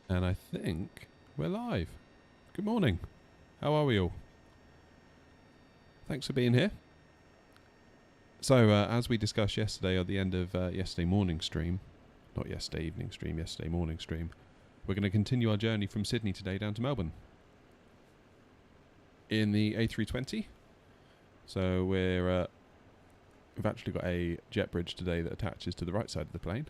And I think we're live. Good morning. How are we all? Thanks for being here. So, as we discussed yesterday at the end of yesterday morning stream, not yesterday evening stream, yesterday morning stream, we're going to continue our journey from Sydney today down to Melbourne in the A320. So we've actually got a jet bridge today that attaches to the right side of the plane.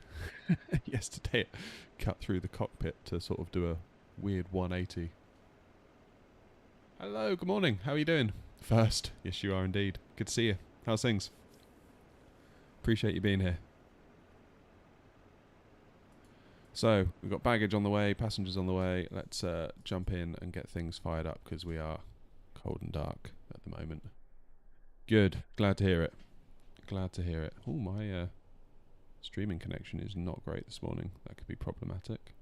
Yesterday it cut through the cockpit to sort of do a weird 180. Hello, good morning. How are you doing? First, yes you are indeed. Good to see you. How's things? Appreciate you being here. So, we've got baggage on the way, passengers on the way. Let's jump in and get things fired up because we are cold and dark at the moment. Good. Glad to hear it. Glad to hear it. Oh, my streaming connection is not great this morning. That could be problematic.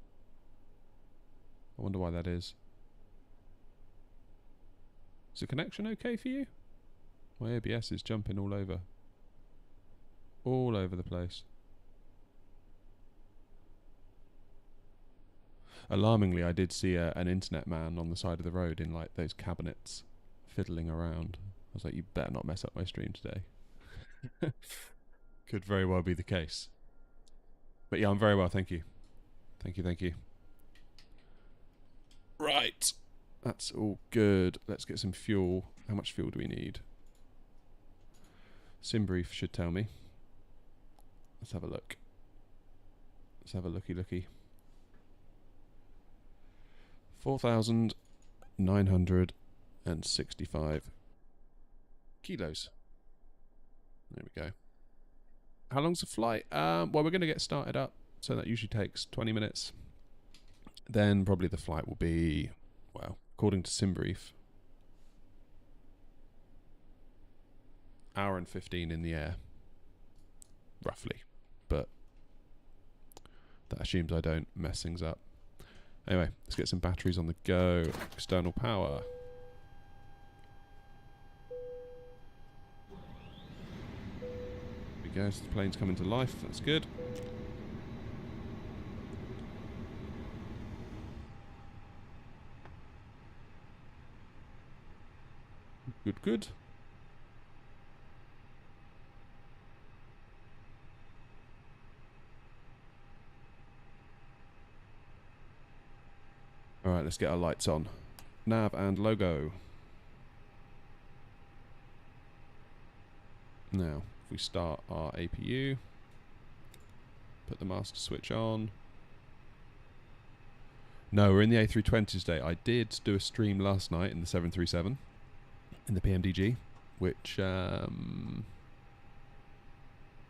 I wonder why that is. Is the connection okay for you? My ABS is jumping all over. All over the place. Alarmingly, I did see an internet man on the side of the road in like those cabinets fiddling around. I was like, you better not mess up my stream today. Could very well be the case. But yeah, I'm very well, thank you. Thank you, thank you. Right. That's all good. Let's get some fuel. How much fuel do we need? SimBrief should tell me. Let's have a look. Let's have a looky. 4,965 kilos. There we go. How long's the flight? Well, we're going to get started up, so that usually takes 20 minutes. Then probably the flight will be, well, according to SimBrief, hour and 15 in the air, roughly. But that assumes I don't mess things up. Anyway, let's get some batteries on the go. External power. There we go. So the plane's coming to life. That's good. Good. Alright, let's get our lights on. Nav and logo. Now, if we start our APU, put the master switch on. No, we're in the A320 today. I did do a stream last night in the 737, in the PMDG, which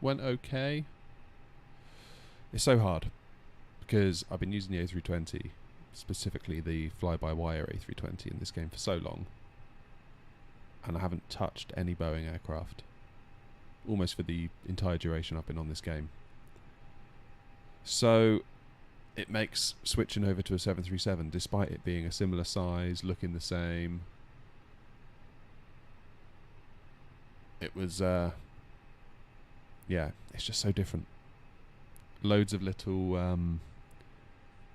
went okay. It's so hard, because I've been using the A320, specifically the fly-by-wire A320 in this game for so long, and I haven't touched any Boeing aircraft almost for the entire duration I've been on this game. So it makes switching over to a 737, despite it being a similar size, looking the same, it was yeah, it's just so different. Loads of little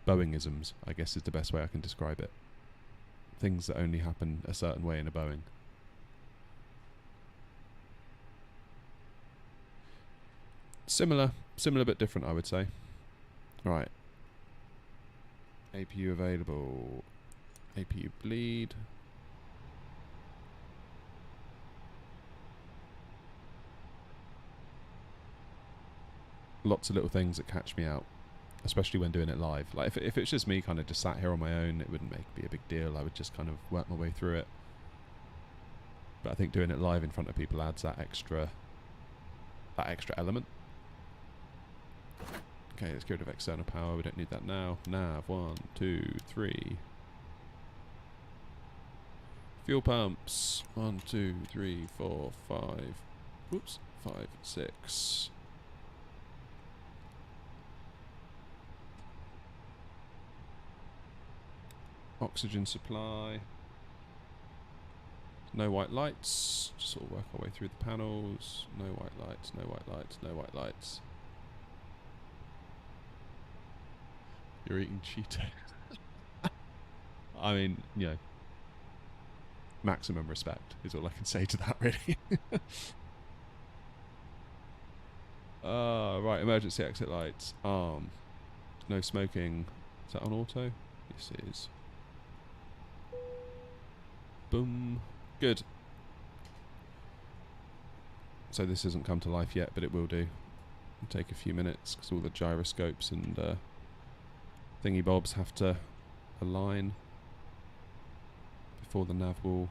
Boeingisms, I guess is the best way I can describe it. Things that only happen a certain way in a Boeing. Similar but different, I would say. Right. APU available. APU bleed. Lots of little things that catch me out, especially when doing it live. Like if it's just me kind of just sat here on my own, it wouldn't be a big deal. I would just kind of work my way through it. But I think doing it live in front of people adds that extra element. Okay, let's get rid of external power. We don't need that now. Nav, 1, 2, 3. Fuel pumps. 1, 2, 3, 4, 5. Whoops. 5, 6. Oxygen supply. No white lights. Just sort of work our way through the panels. No white lights, no white lights, no white lights. You're eating Cheetos. I mean, you know, maximum respect is all I can say to that, really. Right, emergency exit lights. Arm. No smoking. Is that on auto? Yes, it is. Boom. Good. So this hasn't come to life yet, but it will do. It'll take a few minutes because all the gyroscopes and thingy bobs have to align before the nav will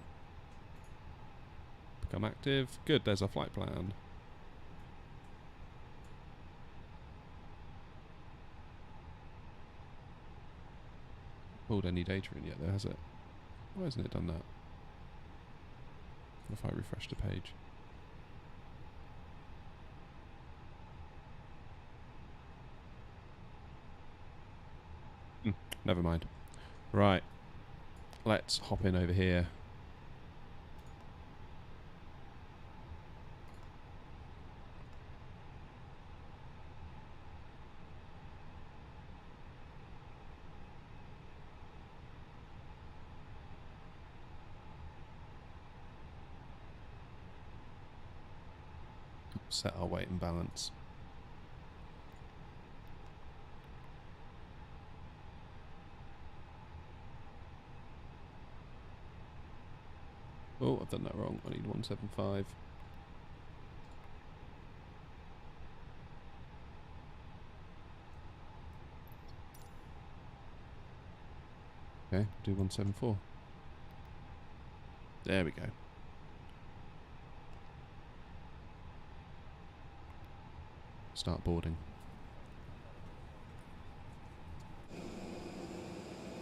become active. Good, there's our flight plan. Pulled any data in yet though, has it? Why hasn't it done that? What if I refresh the page? Never mind. Right. Let's hop in over here. Set our weight and balance. Oh, I've done that wrong. I need 175. Okay, do 174. There we go. Start boarding.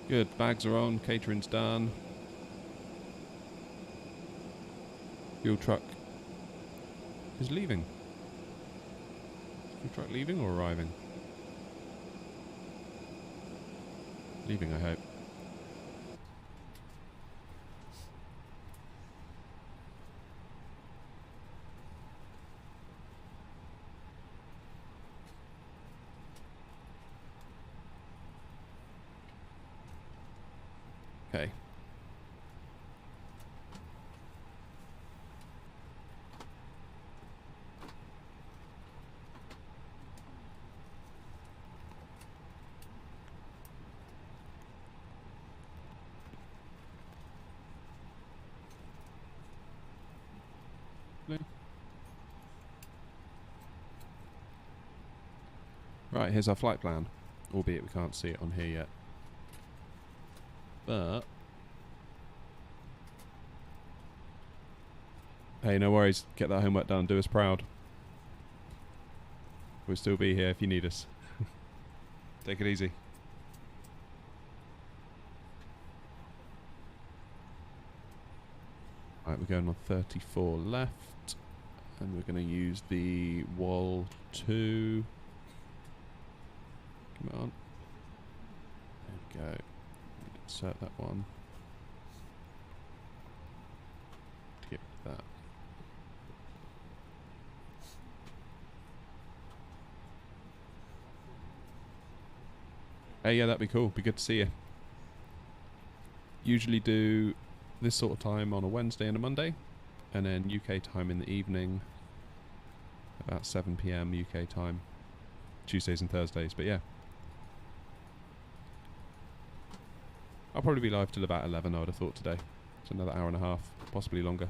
Good, bags are on, catering's done. Fuel truck is leaving. Fuel truck leaving or arriving? Leaving, I hope. Okay. Right, here's our flight plan, albeit we can't see it on here yet. But hey, no worries. Get that homework done. Do us proud. We'll still be here if you need us. Take it easy. Right, we're going on 34 left, and we're going to use the WOL2. Come on. There we go. Insert that one. Skip that. Hey, yeah, that'd be cool. Be good to see you. Usually do this sort of time on a Wednesday and a Monday, and then UK time in the evening, about 7 PM UK time, Tuesdays and Thursdays. But yeah, I'll probably be live till about 11, I would have thought today. It's another hour and a half, possibly longer.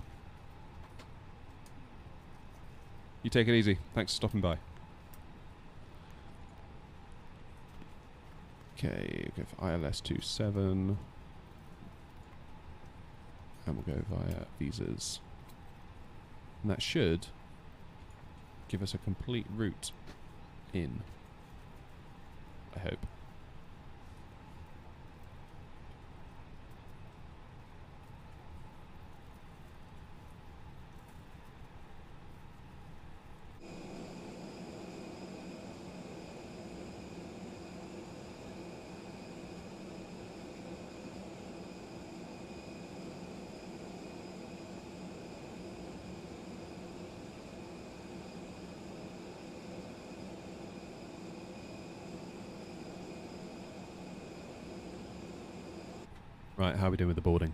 You take it easy. Thanks for stopping by. Okay, we'll go for ILS 27. And we'll go via visas. And that should give us a complete route in, I hope. Right, how are we doing with the boarding?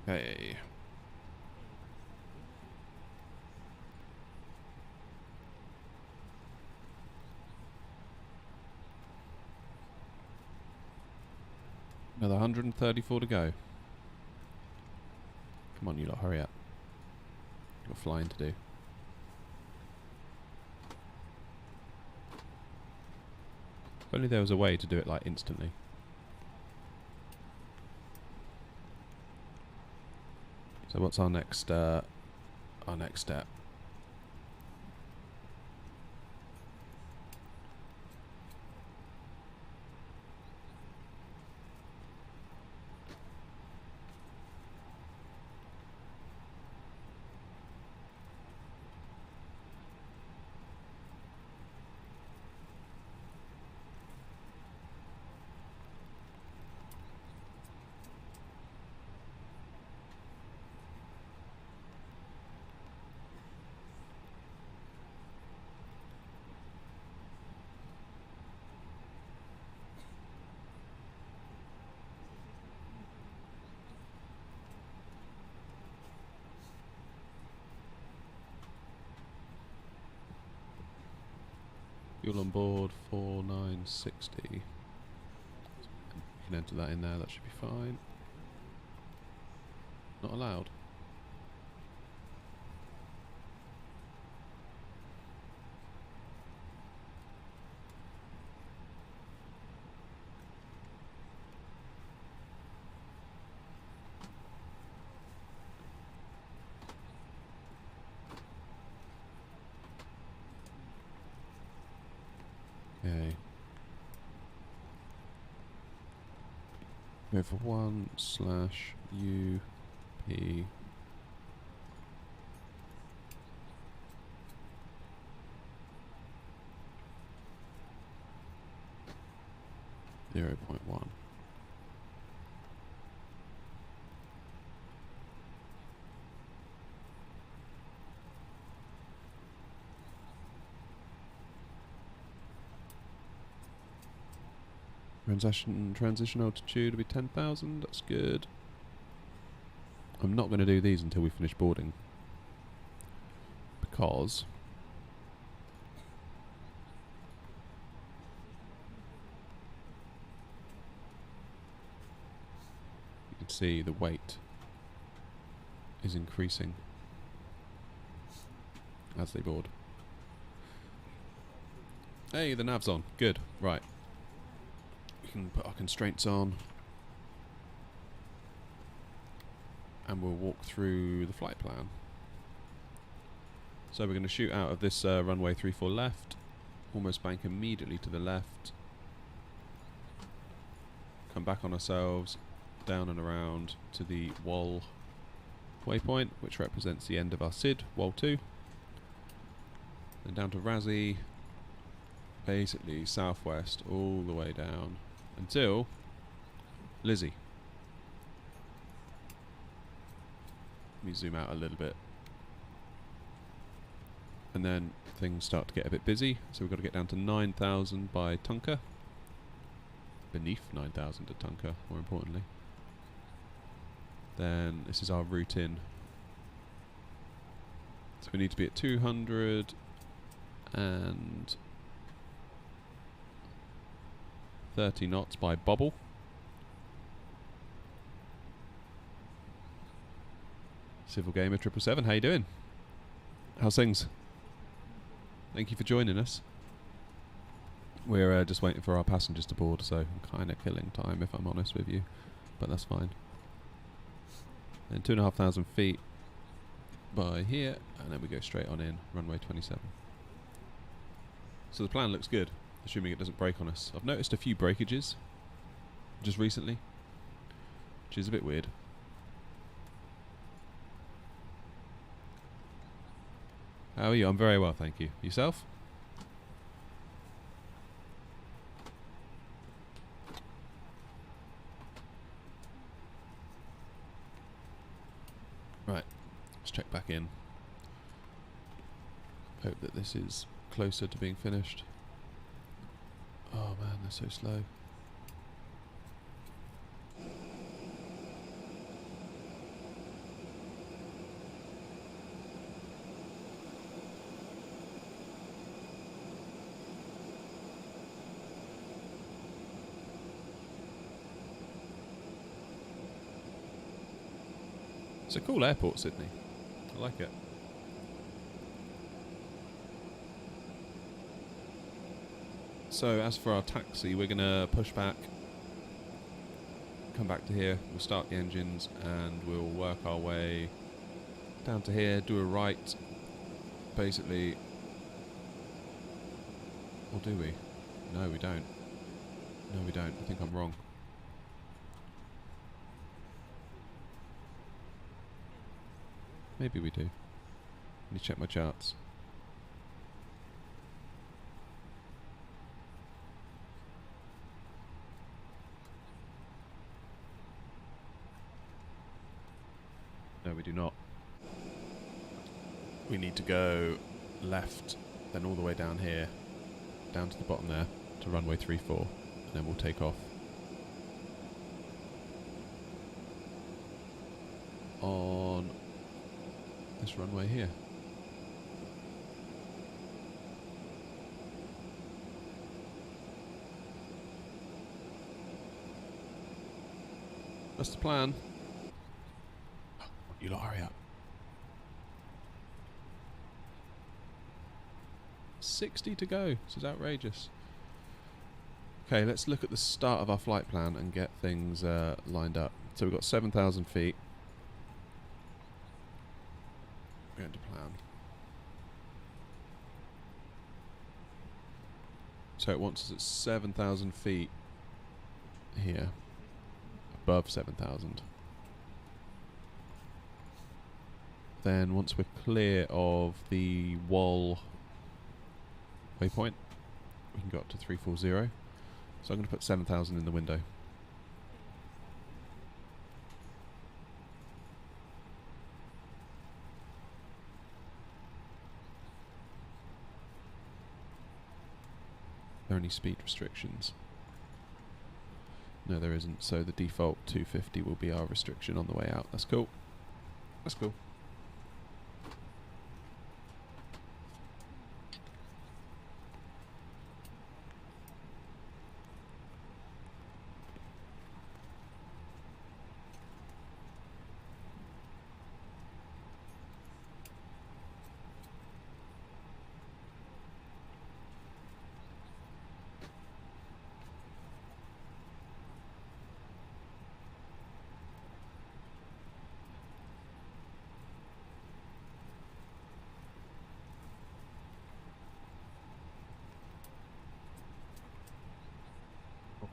Hey. Another 134 to go. Come on, you lot, hurry up. Got flying to do. If only there was a way to do it like instantly. So what's our next step? 'Fuel on board 4960. You can enter that in there, that should be fine. Not allowed. Okay. Go for 1/UP. .1. Transition altitude will be 10,000. That's good. I'm not going to do these until we finish boarding, because you can see the weight is increasing as they board. Hey, the nav's on. Good. Right. We can put our constraints on, and we'll walk through the flight plan. So we're going to shoot out of this runway 34 left, almost bank immediately to the left, come back on ourselves, down and around to the WOL waypoint, which represents the end of our SID, WOL2, then down to RASI, basically southwest all the way down until LIZZI. Let me zoom out a little bit. And then things start to get a bit busy, so we've got to get down to 9,000 by Tunka. Beneath 9,000 at Tunka, more importantly. Then this is our route in. So we need to be at 200 and 30 knots by Bobble. Civil Gamer 777, how you doing? How's things? Thank you for joining us. We're just waiting for our passengers to board, so I'm kind of killing time if I'm honest with you, but that's fine. Then 2,500 feet by here, and then we go straight on in, runway 27. So the plan looks good, assuming it doesn't break on us. I've noticed a few breakages just recently, which is a bit weird. How are you? I'm very well, thank you. Yourself? Right, let's check back in. Hope that this is closer to being finished. Oh man, they're so slow. It's a cool airport, Sydney. I like it. So as for our taxi, we're going to push back, come back to here, we'll start the engines and we'll work our way down to here, do a right, basically. Or do we? No, we don't. No, we don't. I think I'm wrong. Maybe we do. Let me check my charts. No, we do not. We need to go left, then all the way down here, down to the bottom there, to runway 34, and then we'll take off. On this runway here. That's the plan. You lot hurry up. 60 to go. This is outrageous. Okay, let's look at the start of our flight plan and get things lined up. So we've got 7,000 feet. We're going to plan. So it wants us at 7,000 feet here. Above 7,000. Then once we're clear of the WOL waypoint, we can go up to 340. So I'm going to put 7,000 in the window. Are there any speed restrictions? No, there isn't. So the default 250 will be our restriction on the way out. That's cool. That's cool.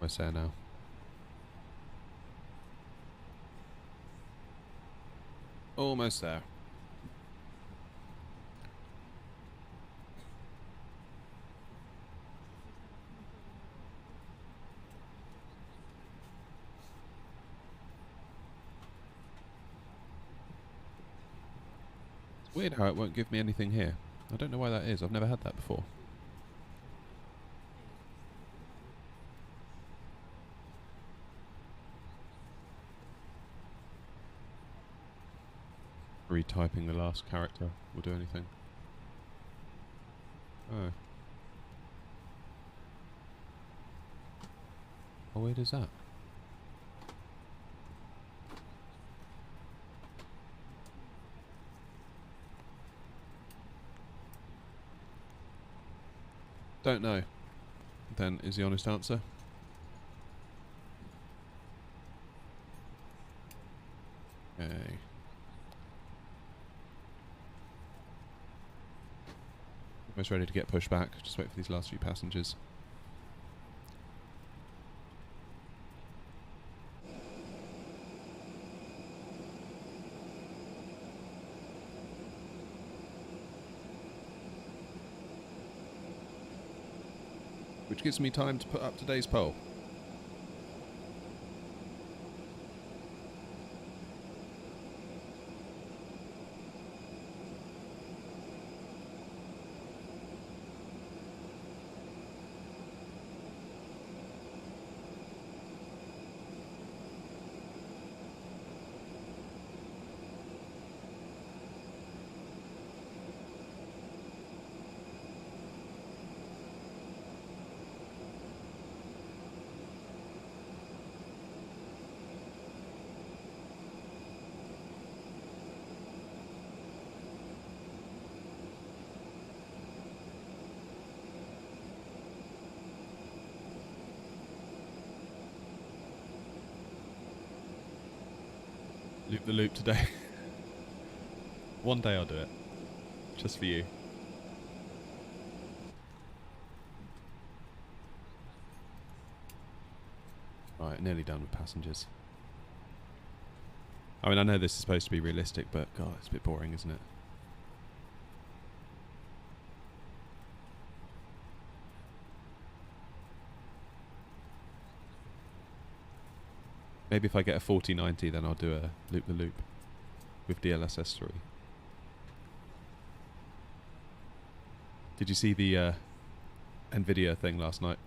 Almost there now. Almost there. It's weird how it won't give me anything here. I don't know why that is. I've never had that before. Retyping the last character will do anything. Oh. How weird is that? Don't know. Then is the honest answer. Okay. Almost ready to get pushed back. Just wait for these last few passengers. Which gives me time to put up today's poll. Loop the loop today. One day I'll do it. Just for you. Right, nearly done with passengers. I mean, I know this is supposed to be realistic, but God, it's a bit boring, isn't it? Maybe if I get a 4090, then I'll do a loop the loop with DLSS3. Did you see the Nvidia thing last night?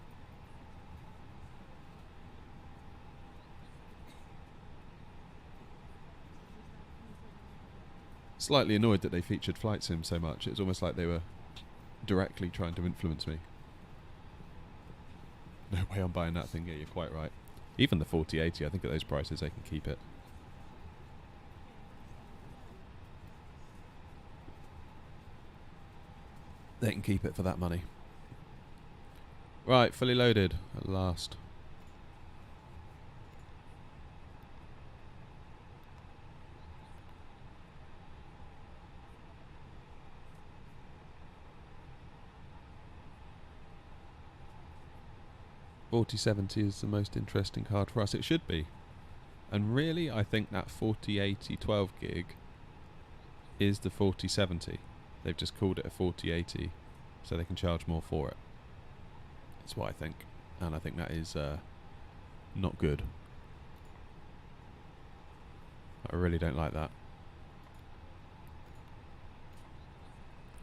Slightly annoyed that they featured flight sim so much. It was almost like they were directly trying to influence me. No way I'm buying that thing. Yeah, you're quite right. Even the 4080, I think at those prices they can keep it. They can keep it for that money. Right, fully loaded at last. $4070 is the most interesting card for us. It should be. And really, I think that 4080 12 gig is the 4070. They've just called it a 4080 so they can charge more for it. That's what I think. And I think that is not good. I really don't like that.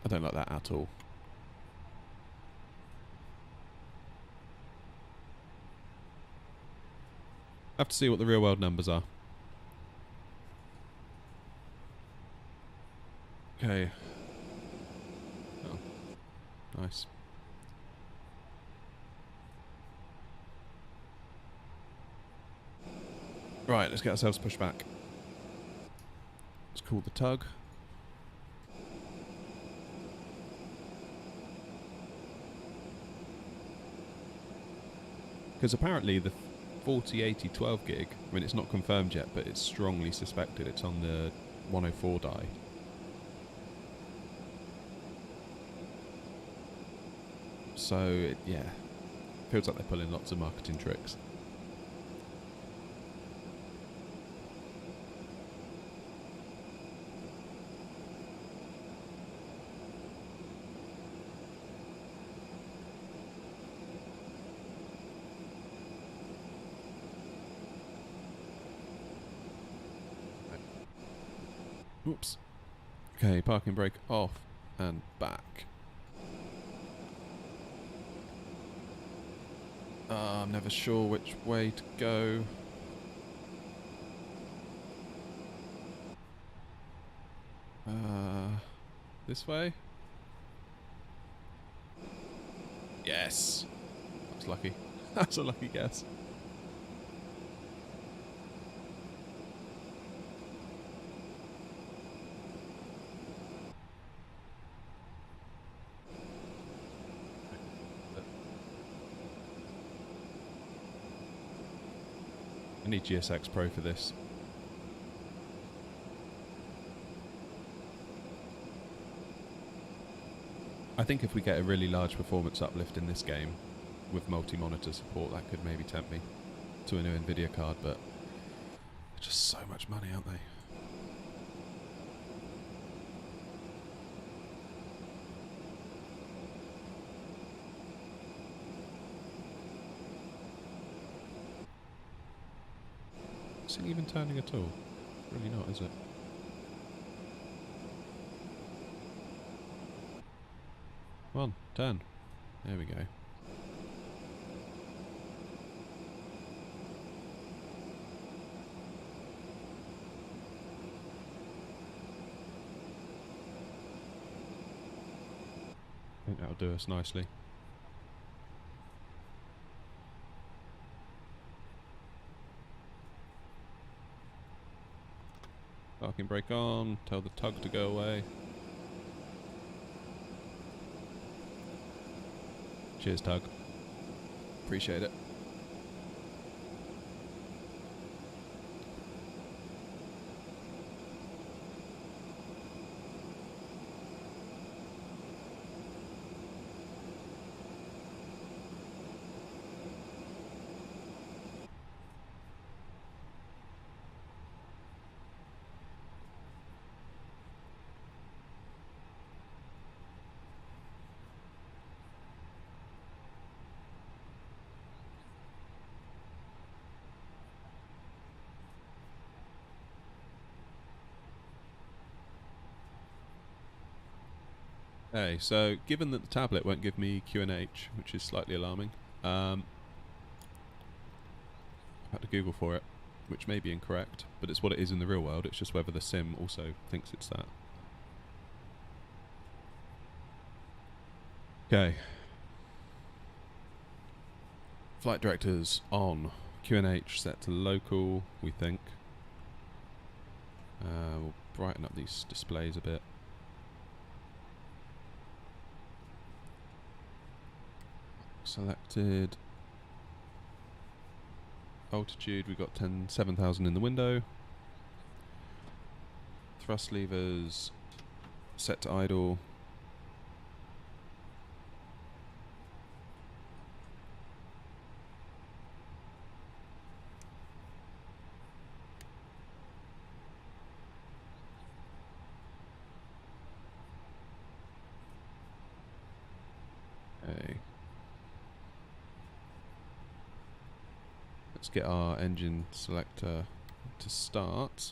I don't like that at all. I have to see what the real world numbers are. Okay. Oh, nice. Right, let's get ourselves pushed back. Let's call the tug. Because apparently the 4080 12 gig, I mean it's not confirmed yet, but it's strongly suspected it's on the 104 die. So, yeah, feels like they're pulling lots of marketing tricks. Oops. Okay, parking brake off and back. I'm never sure which way to go. This way? Yes. That's lucky. That's a lucky guess. I need GSX Pro for this. I think if we get a really large performance uplift in this game with multi-monitor support, that could maybe tempt me to a new Nvidia card, but they're just so much money, aren't they? Is it even turning at all? Really not, is it? Come on, turn. There we go. I think that'll do us nicely. Parking brake on, tell the tug to go away. Cheers, tug. Appreciate it. Okay, so given that the tablet won't give me QNH, which is slightly alarming, I've had to Google for it, which may be incorrect, but it's what it is in the real world. It's just whether the sim also thinks it's that. Okay. Flight directors on. QNH set to local, we think. We'll brighten up these displays a bit. Selected. Altitude, we've got 7,000 in the window. Thrust levers set to idle. Okay. Let's get our engine selector to start.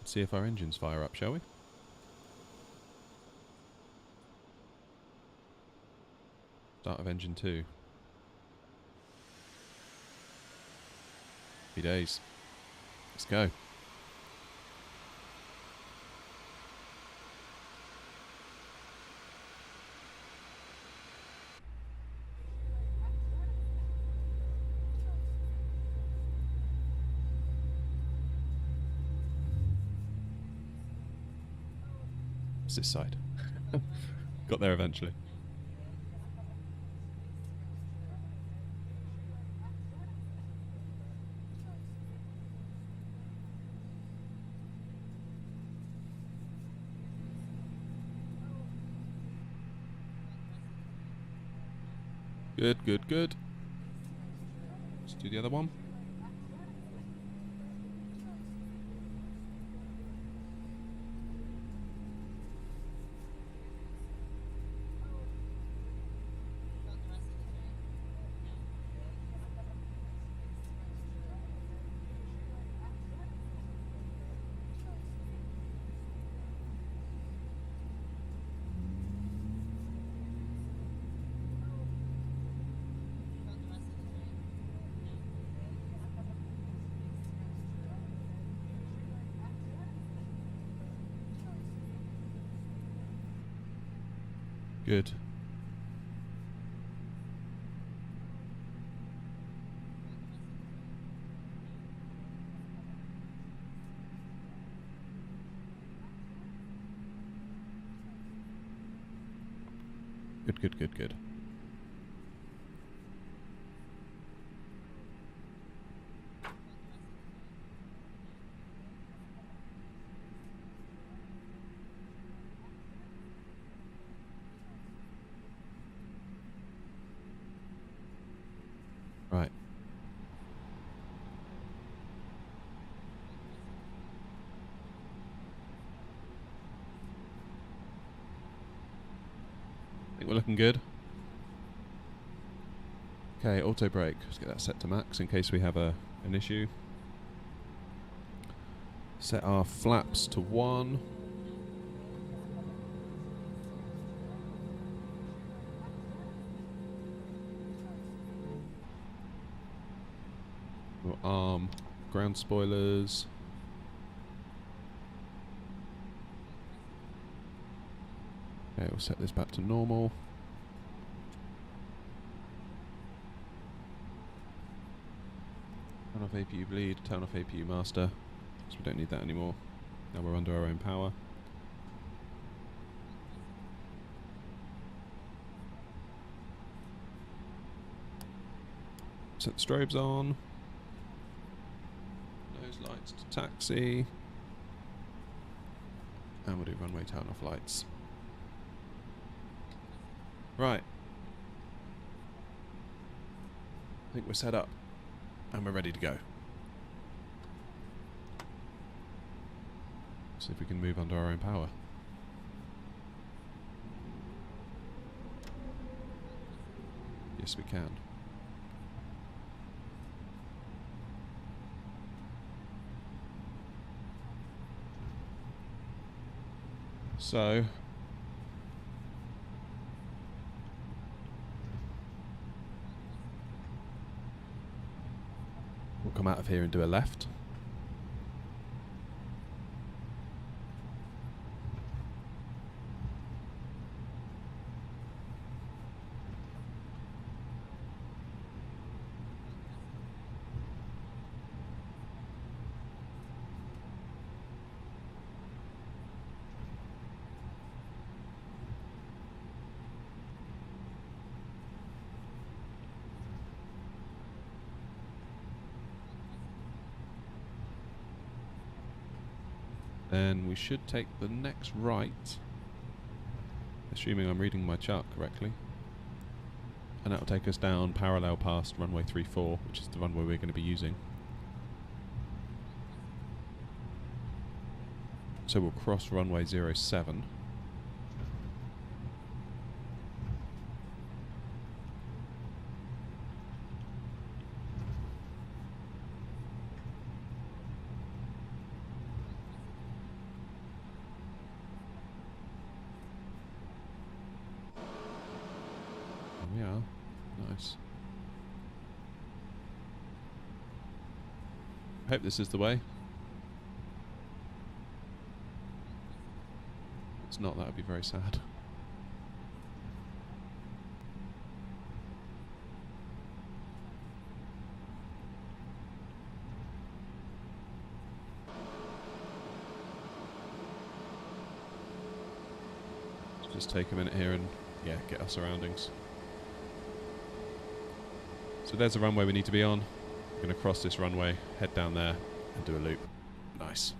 Let's see if our engines fire up, shall we? Start of engine 2. Happy days. Let's go. It's this side. Got there eventually. Good, good, good. Let's do the other one. Good. Good, good, good, good. Right. I think we're looking good. Okay, auto brake. Let's get that set to max in case we have an issue. Set our flaps to 1. We'll arm ground spoilers. Okay, we'll set this back to normal. Turn off APU bleed, turn off APU master, because we don't need that anymore. Now we're under our own power. Set the strobes on. Nose lights to taxi. And we'll do runway turn off lights. Right. I think we're set up. And we're ready to go. See if we can move under our own power. Yes, we can. So we'll come out of here and do a left. Then we should take the next right, assuming I'm reading my chart correctly, and that will take us down parallel past runway 34, which is the runway we're going to be using. So we'll cross runway 07. There we are. Nice. Hope this is the way. If it's not, that would be very sad. Just take a minute here and, yeah, get our surroundings. So there's the runway we need to be on. We're going to cross this runway, head down there, and do a loop. Nice.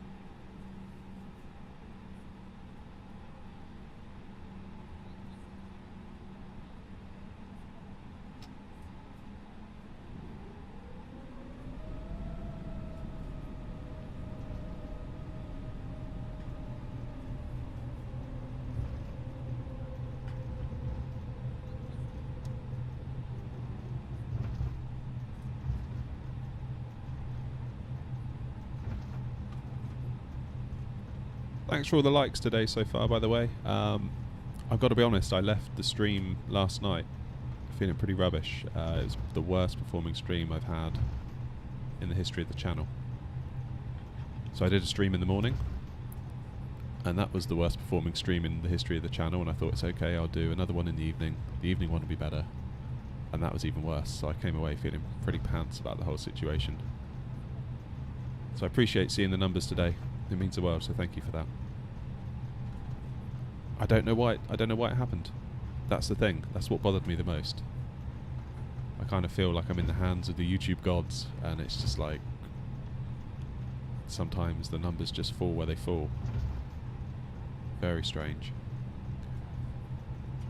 Thanks for all the likes today so far, by the way. I've got to be honest, I left the stream last night feeling pretty rubbish. It was the worst performing stream I've had in the history of the channel. So I did a stream in the morning, and that was the worst performing stream in the history of the channel, and I thought, it's okay, I'll do another one in the evening. The evening one will be better. And that was even worse, so I came away feeling pretty pants about the whole situation. So I appreciate seeing the numbers today. It means the world, so thank you for that. I don't know why it happened. That's the thing. That's what bothered me the most. I kind of feel like I'm in the hands of the YouTube gods, and it's just like sometimes the numbers just fall where they fall. Very strange.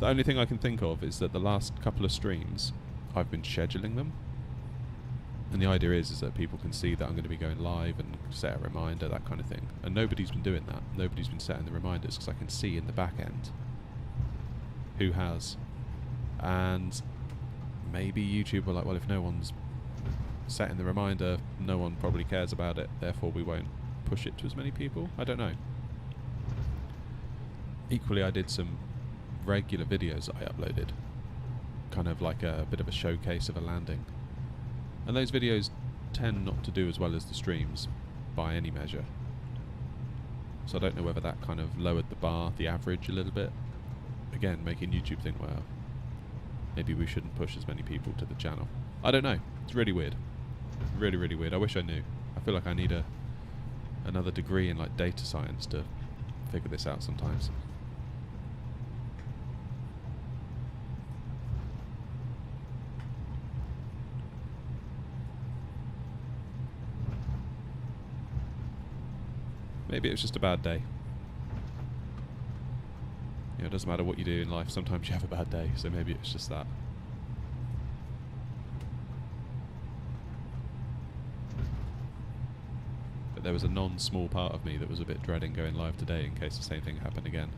The only thing I can think of is that the last couple of streams I've been scheduling them. And the idea is that people can see that I'm going to be going live and set a reminder, that kind of thing. And nobody's been doing that. Nobody's been setting the reminders, because I can see in the back end who has. And maybe YouTube were like, well, if no one's setting the reminder, no one probably cares about it, therefore we won't push it to as many people. I don't know. Equally, I did some regular videos that I uploaded, kind of like a bit of a showcase of a landing. And those videos tend not to do as well as the streams, by any measure. So I don't know whether that kind of lowered the bar, the average, a little bit. Again, making YouTube think, well, maybe we shouldn't push as many people to the channel. I don't know. It's really weird. Really, really weird. I wish I knew. I feel like I need another degree in like data science to figure this out sometimes. Maybe it was just a bad day. You know, it doesn't matter what you do in life, sometimes you have a bad day, so maybe it was just that. But there was a non-small part of me that was a bit dreading going live today in case the same thing happened again.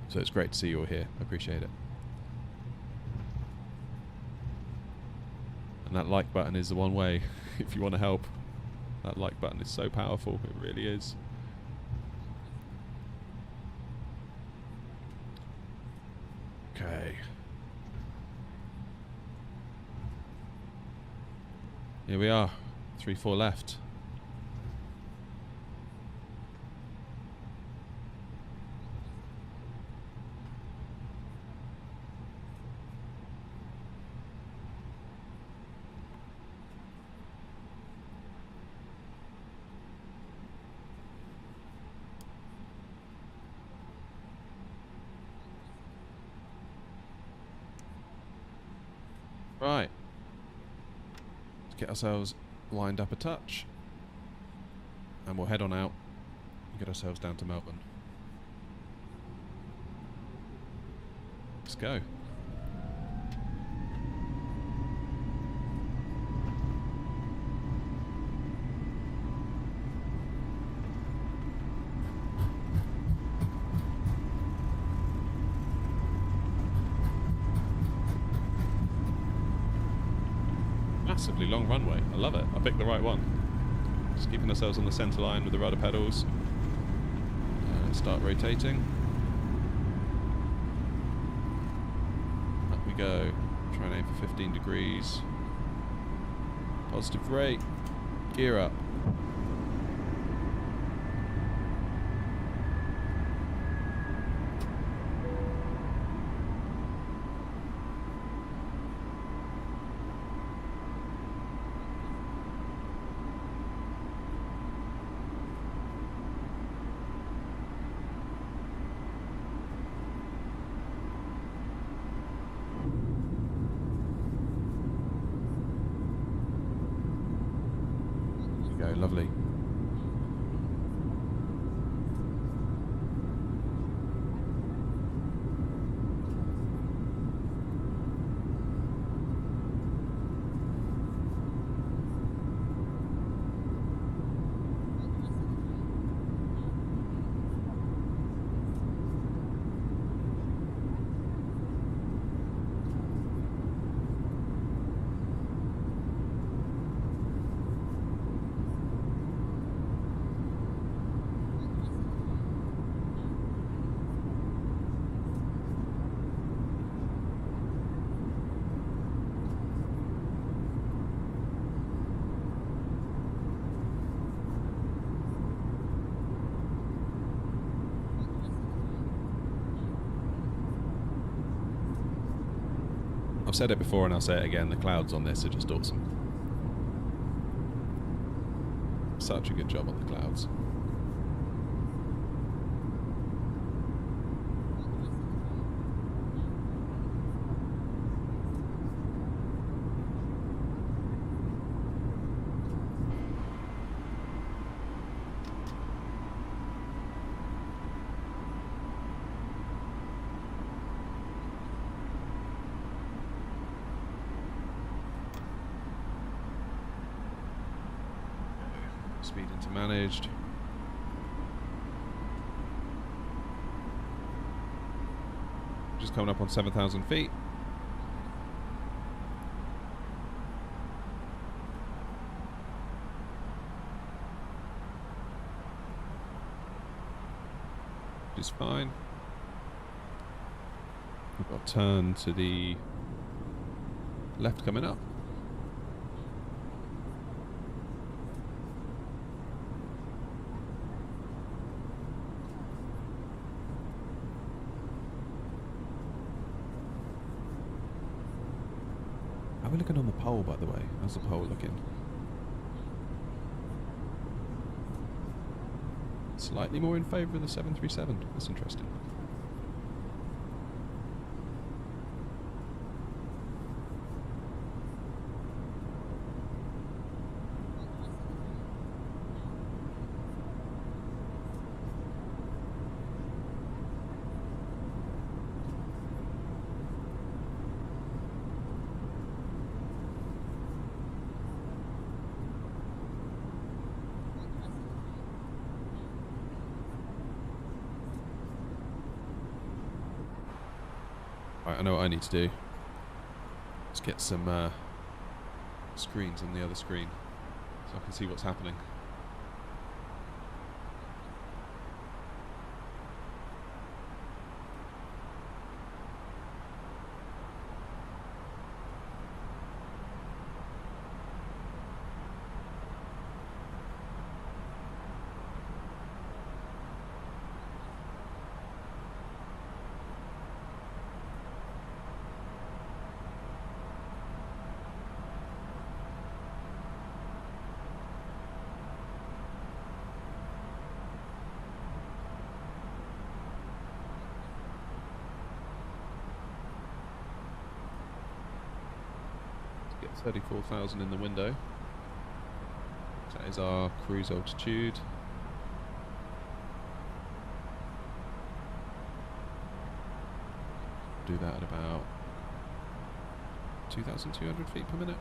So it's great to see you all here. I appreciate it. And that like button is the one way. if you want to help. That like button is so powerful, it really is. Okay. Here we are, 3-4 left. Right. Let's get ourselves lined up a touch. And we'll head on out and get ourselves down to Melbourne. Let's go. Massively long runway. I love it. I picked the right one. Just keeping ourselves on the centre line with the rudder pedals. And start rotating. Up we go. Try and aim for 15 degrees. Positive rate. Gear up. Lovely. I've said it before and I'll say it again, the clouds on this are just awesome. Such a good job on the clouds. Speed into managed. Just coming up on 7,000 feet. Which is fine. We've got a turn to the left coming up. How are we looking on the pole, by the way? How's the pole looking? Slightly more in favour of the 737. That's interesting. Right, I know what I need to do. Let's get some screens on the other screen. so I can see what's happening. Get 34,000 in the window. That is our cruise altitude. Do that at about 2,200 feet per minute.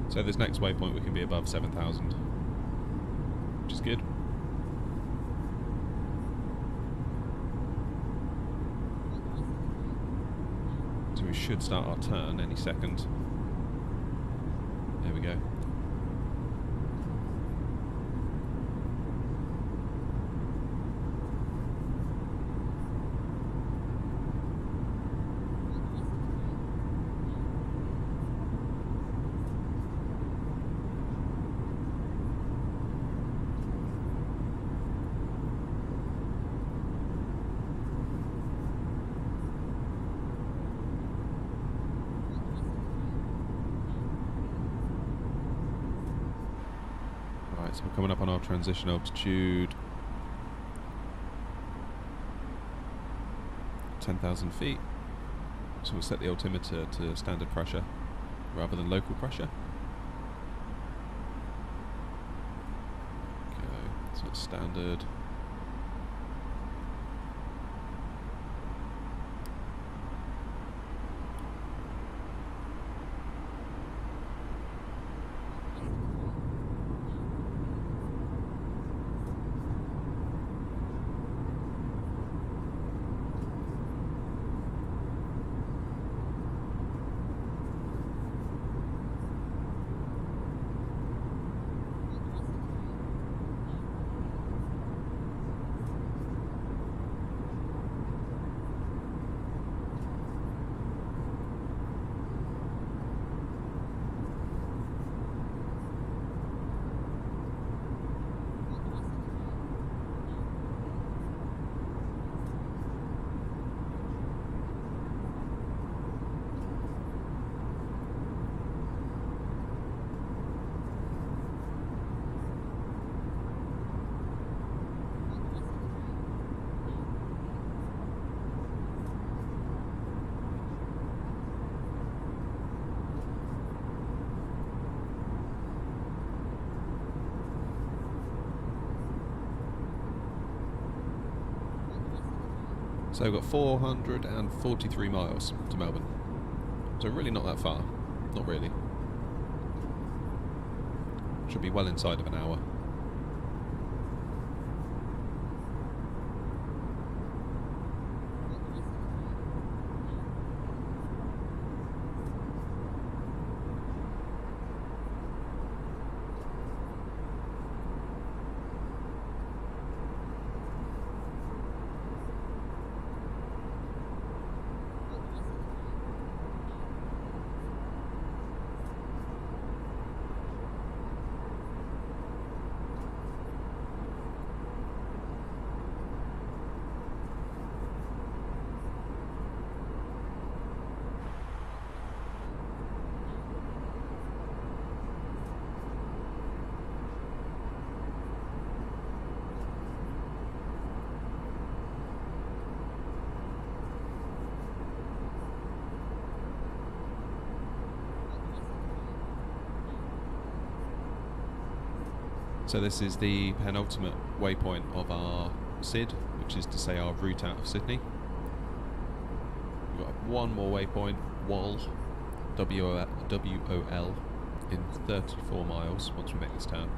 So this next waypoint we can be above 7,000, which is good. So we should start our turn any second. There we go. So we're coming up on our transition altitude, 10,000 feet. So we'll set the altimeter to standard pressure rather than local pressure. Okay, so it's standard. So we've got 443 miles to Melbourne. So really not that far. Not really. Should be well inside of an hour. So this is the penultimate waypoint of our SID, which is to say our route out of Sydney. We've got one more waypoint, WOL, WOL, in 34 miles once we make this turn.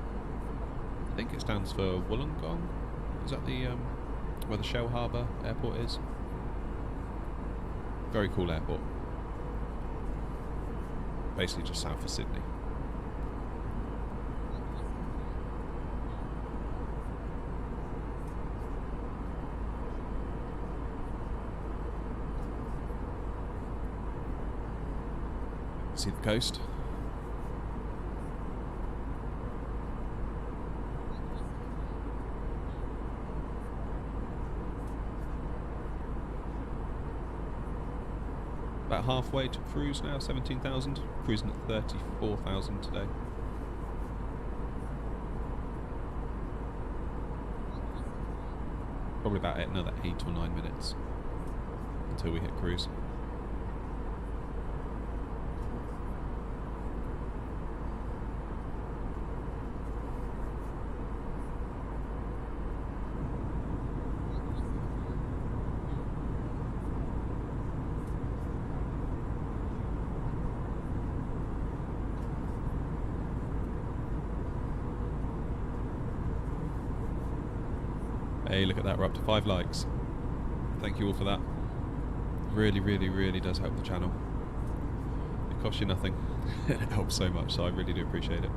I think it stands for Wollongong. Is that the where the Shell Harbour airport is? Very cool airport. Basically just south of Sydney. See the coast. About halfway to cruise now, 17,000. Cruising at 34,000 today. Probably about another 8 or 9 minutes until we hit cruise. Hey, look at that, we're up to 5 likes. Thank you all for that. Really, really, really does help the channel. It costs you nothing. It helps so much, so I really do appreciate it.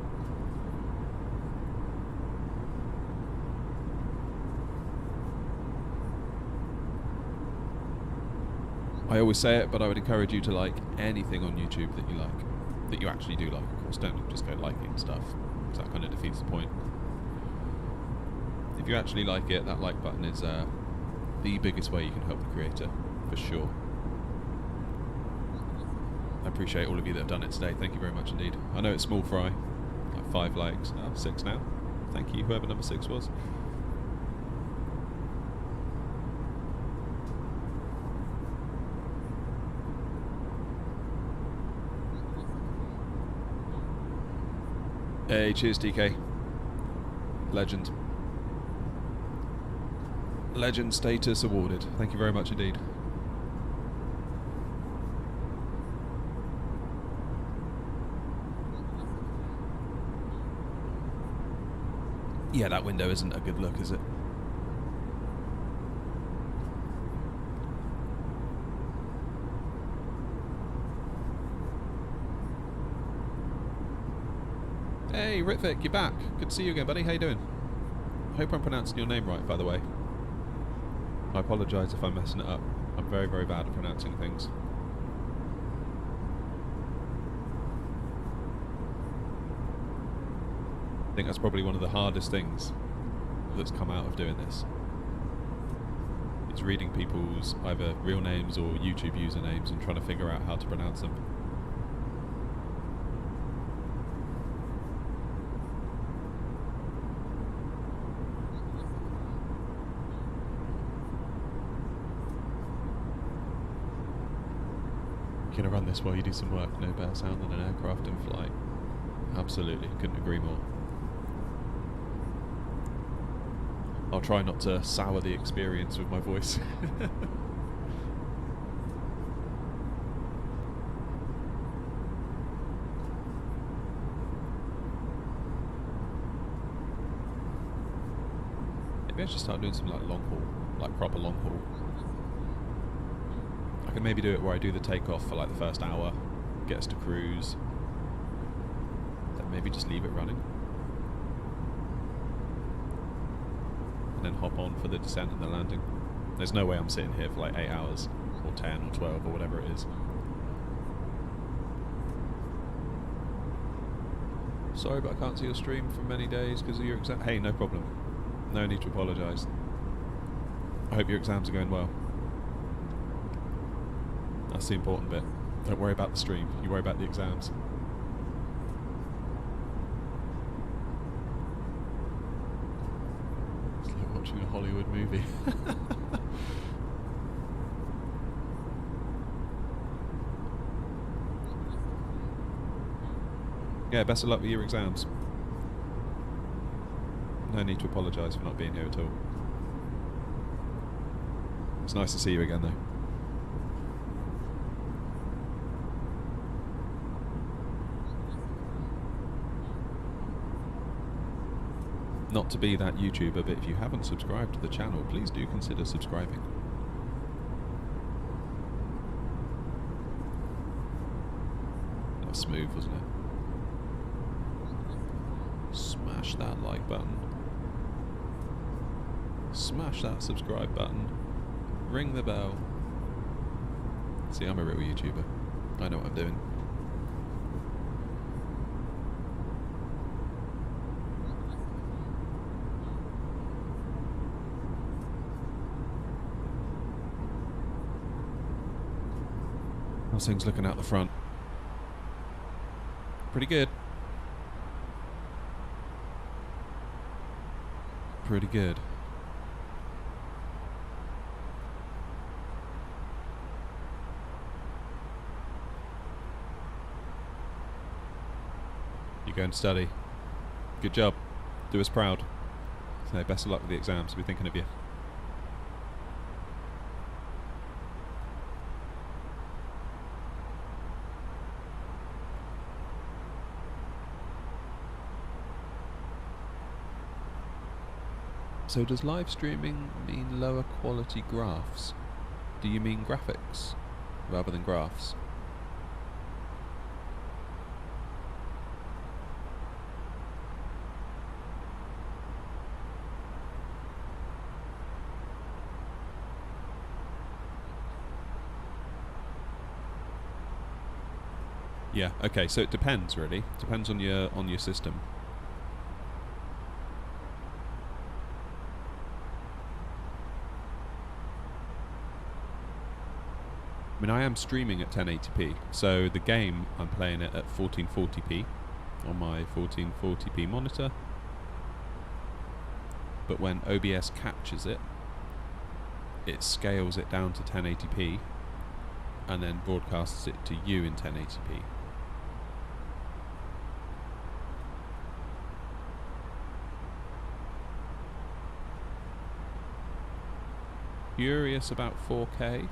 I always say it, but I would encourage you to like anything on YouTube that you like. That you actually do like, of course. Don't just go liking stuff, because that kind of defeats the point. If you actually like it, that like button is the biggest way you can help the creator, for sure. I appreciate all of you that have done it today. Thank you very much indeed. I know it's small fry, like 5 likes. Oh, 6 now. Thank you, whoever number 6 was. Hey, cheers DK. Legend. Legend status awarded. Thank you very much indeed. Yeah, that window isn't a good look, is it? Hey, Ritvik, you're back. Good to see you again, buddy. How you doing? I hope I'm pronouncing your name right, by the way. I apologise if I'm messing it up. I'm very, very bad at pronouncing things. I think that's probably one of the hardest things that's come out of doing this. It's reading people's either real names or YouTube usernames and trying to figure out how to pronounce them. Gonna run this while you do some work. No better sound than an aircraft in flight. Absolutely, couldn't agree more. I'll try not to sour the experience with my voice. Maybe I should start doing some like long haul, like proper long haul. I can maybe do it where I do the takeoff for like the first hour, get us to cruise, then maybe just leave it running. And then hop on for the descent and the landing. There's no way I'm sitting here for like 8 hours, or 10 or 12 or whatever it is. Sorry, but I can't see your stream for many days because of your exam. Hey, no problem. No need to apologise. I hope your exams are going well. That's the important bit. Don't worry about the stream, you worry about the exams. It's like watching a Hollywood movie. Yeah, best of luck with your exams. No need to apologise for not being here at all. It's nice to see you again, though. Not to be that YouTuber, but if you haven't subscribed to the channel, please do consider subscribing. That was smooth, wasn't it? Smash that like button. Smash that subscribe button. Ring the bell. See, I'm a real YouTuber. I know what I'm doing. How's things looking out the front? Pretty good. Pretty good. You're going to study. Good job. Do us proud. So best of luck with the exams. We'll be thinking of you. So does live streaming mean lower quality graphs? Do you mean graphics rather than graphs? Yeah, okay, so it depends really. Depends on your system. I mean, I am streaming at 1080p, so the game I'm playing it at 1440p on my 1440p monitor. But when OBS captures it, it scales it down to 1080p and then broadcasts it to you in 1080p. Curious about 4K?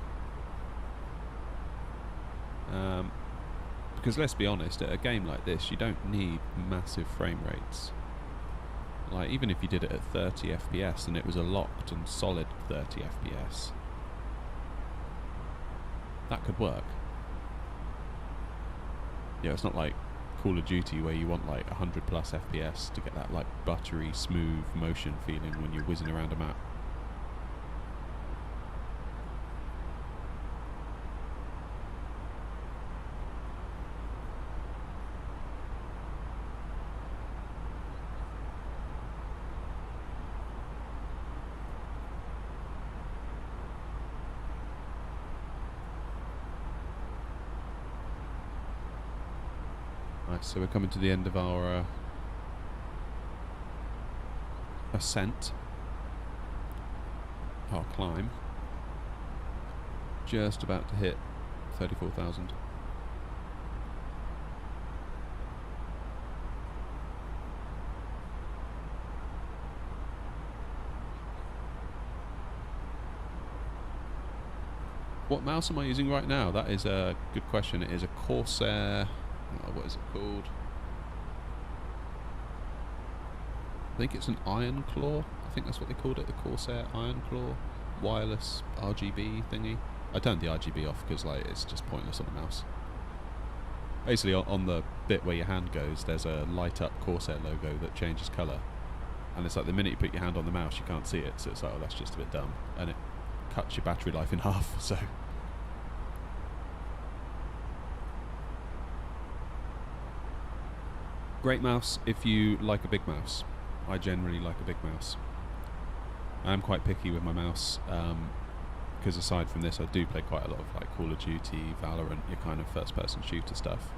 Because let's be honest, at a game like this you don't need massive frame rates. Like, even if you did it at 30 FPS and it was a locked and solid 30 FPS, that could work. Yeah, it's not like Call of Duty where you want like 100 plus FPS to get that like buttery smooth motion feeling when you're whizzing around a map. Right, so we're coming to the end of our ascent, our climb. Just about to hit 34,000. What mouse am I using right now? That is a good question. It is a Corsair. What is it called? I think it's an Iron Claw. I think that's what they called it, the Corsair Iron Claw wireless RGB thingy. I turned the RGB off because like it's just pointless on the mouse. Basically, on the bit where your hand goes, there's a light up Corsair logo that changes colour, and it's like the minute you put your hand on the mouse, you can't see it. So it's like, oh, that's just a bit dumb, and it cuts your battery life in half. So. Great mouse if you like a big mouse. I generally like a big mouse. I am quite picky with my mouse, because aside from this I do play quite a lot of like Call of Duty, Valorant, your kind of first person shooter stuff.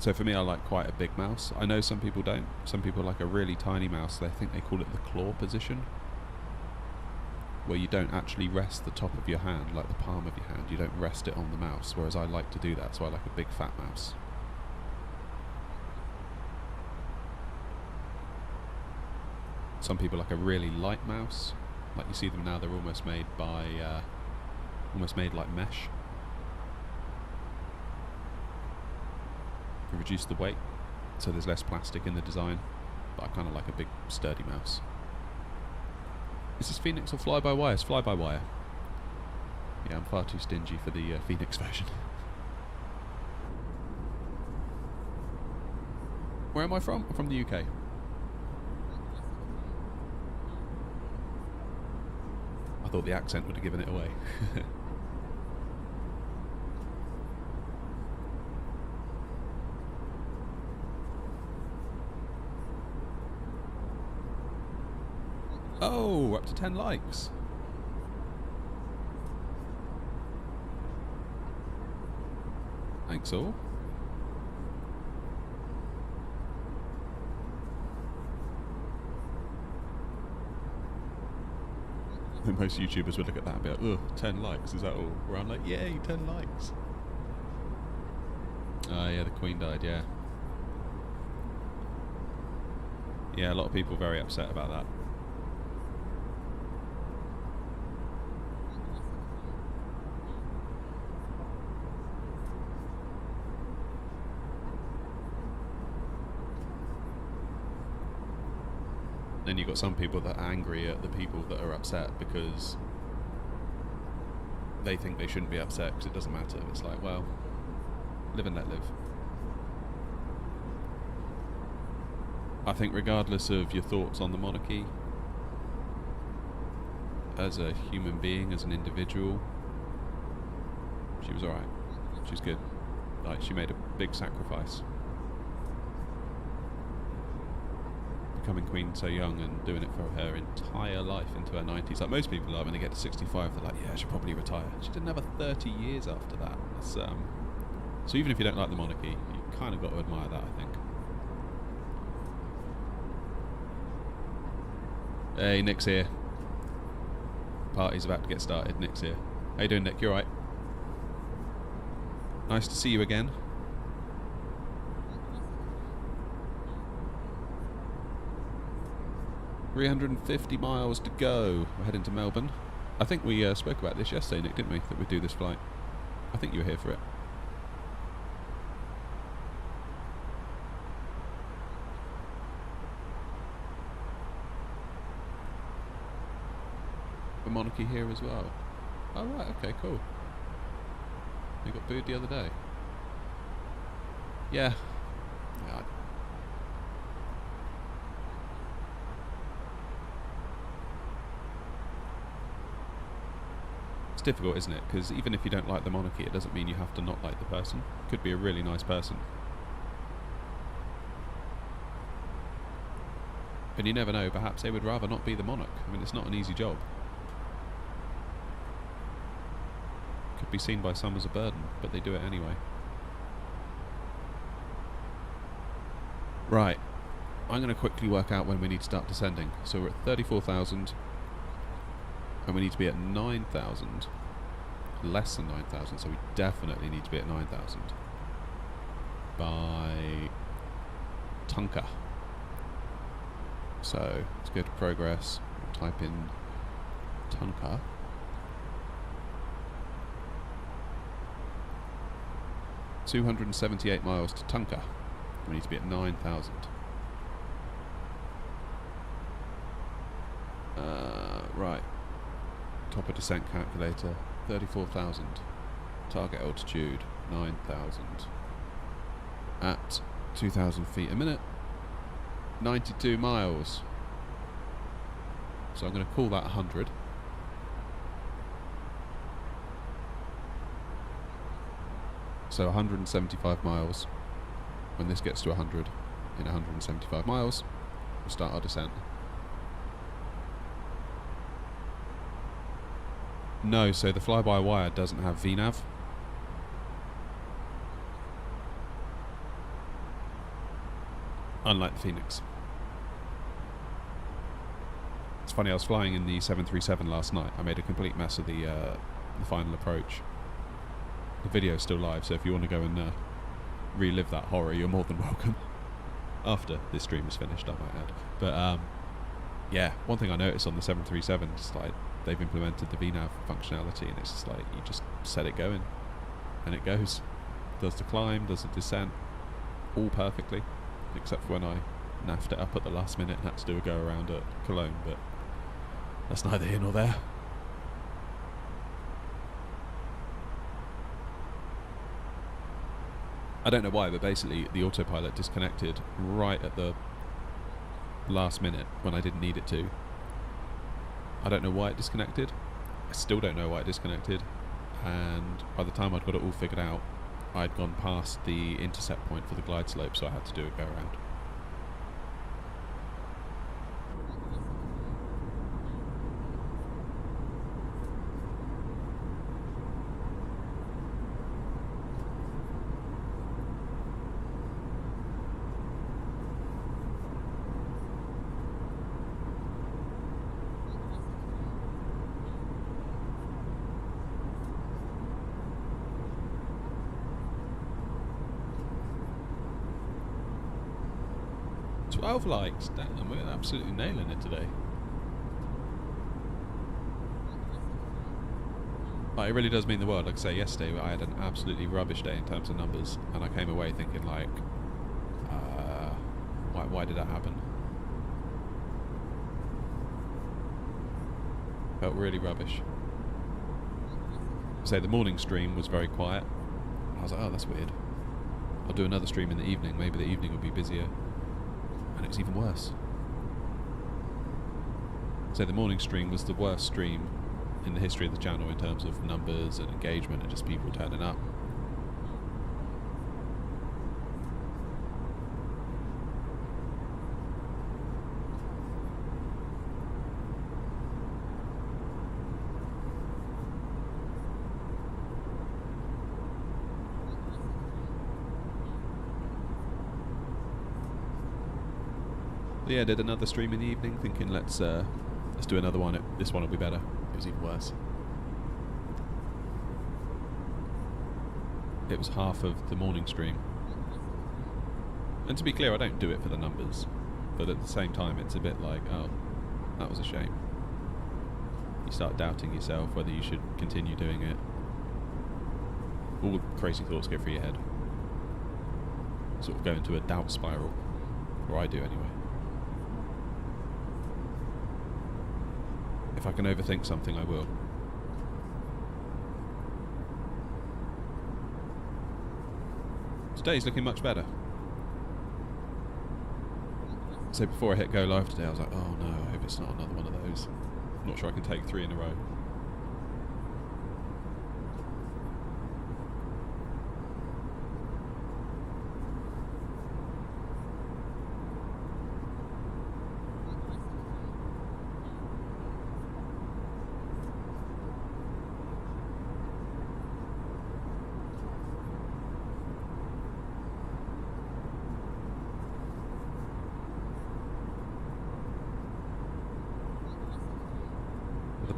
So for me, I like quite a big mouse. I know some people don't. Some people like a really tiny mouse. They think they call it the claw position. where you don't actually rest the top of your hand, like the palm of your hand. You don't rest it on the mouse, whereas I like to do that, so I like a big fat mouse. Some people like a really light mouse, like you see them now. They're almost made by, almost made like mesh. You reduce the weight, so there's less plastic in the design. But I kind of like a big sturdy mouse. Is this Phoenix or fly-by-wire? It's fly-by-wire. Yeah, I'm far too stingy for the Phoenix version. Where am I from? I'm from the UK. I thought the accent would have given it away. Oh, up to 10 likes. Thanks all. Most YouTubers would look at that and be like, ugh, 10 likes, is that all? Where I'm like, yay, 10 likes. Oh yeah, the Queen died, yeah. Yeah, a lot of people are very upset about that. Then you've got some people that are angry at the people that are upset because they think they shouldn't be upset because it doesn't matter. It's like, well, live and let live. I think regardless of your thoughts on the monarchy, as a human being, as an individual, she was alright. She's good. Like, she made a big sacrifice. Becoming queen so young and doing it for her entire life into her 90s. Like most people are, when they get to 65, they're like, yeah, I should probably retire. She did another 30 years after that. That's, so even if you don't like the monarchy, you kind of got to admire that, I think. Hey, Nick's here. Party's about to get started. Nick's here. How you doing, Nick? You alright? Nice to see you again. $350 miles to go. We're heading to Melbourne. I think we spoke about this yesterday, Nick, didn't we? That we'd do this flight. I think you were here for it. The monarchy here as well. Oh right, okay, cool. You got booed the other day. Yeah. Yeah. It's difficult, isn't it? Because even if you don't like the monarchy, it doesn't mean you have to not like the person. Could be a really nice person. And you never know, perhaps they would rather not be the monarch. I mean, it's not an easy job. Could be seen by some as a burden, but they do it anyway. Right. I'm going to quickly work out when we need to start descending. So we're at 34,000. And we need to be at 9,000. Less than 9,000, so we definitely need to be at 9,000. By Tunka. So, let's go to progress. We'll type in Tunka. $278 miles to Tunka. We need to be at 9,000. Right. Top of descent calculator, 34,000. Target altitude, 9,000. At 2,000 feet a minute, 92 miles. So I'm going to call that 100. So 175 miles. When this gets to 100, in 175 miles, we'll start our descent. No, so the fly-by-wire doesn't have VNAV. Unlike the Phoenix. It's funny, I was flying in the 737 last night. I made a complete mess of the final approach. The video's still live, so if you want to go and relive that horror, you're more than welcome. After this stream is finished, I might add. But yeah, one thing I noticed on the 737 is like they've implemented the VNAV functionality, and it's just like you just set it going, and it goes. Does the climb, does the descent, all perfectly, except for when I naffed it up at the last minute and had to do a go around at Cologne, but that's neither here nor there. I don't know why, but basically the autopilot disconnected right at the last minute when I didn't need it to. I don't know why it disconnected. I still don't know why it disconnected. And by the time I'd got it all figured out, I'd gone past the intercept point for the glide slope, so I had to do a go around. Likes, damn, we're absolutely nailing it today. Like, it really does mean the world. Like I say, yesterday I had an absolutely rubbish day in terms of numbers, and I came away thinking like, why did that happen? Felt really rubbish. So the morning stream was very quiet. I was like, oh, that's weird. I'll do another stream in the evening. Maybe the evening will be busier. And it was even worse. So the morning stream was the worst stream in the history of the channel in terms of numbers and engagement and just people turning up. Yeah, did another stream in the evening, thinking let's do another one. This one will be better. It was even worse. It was half of the morning stream. And to be clear, I don't do it for the numbers, but at the same time, it's a bit like, oh, that was a shame. You start doubting yourself whether you should continue doing it. All crazy thoughts go through your head. Sort of go into a doubt spiral, or I do anyway. If I can overthink something, I will. Today's looking much better. So before I hit go live today, I was like, oh no, I hope it's not another one of those. I'm not sure I can take 3 in a row.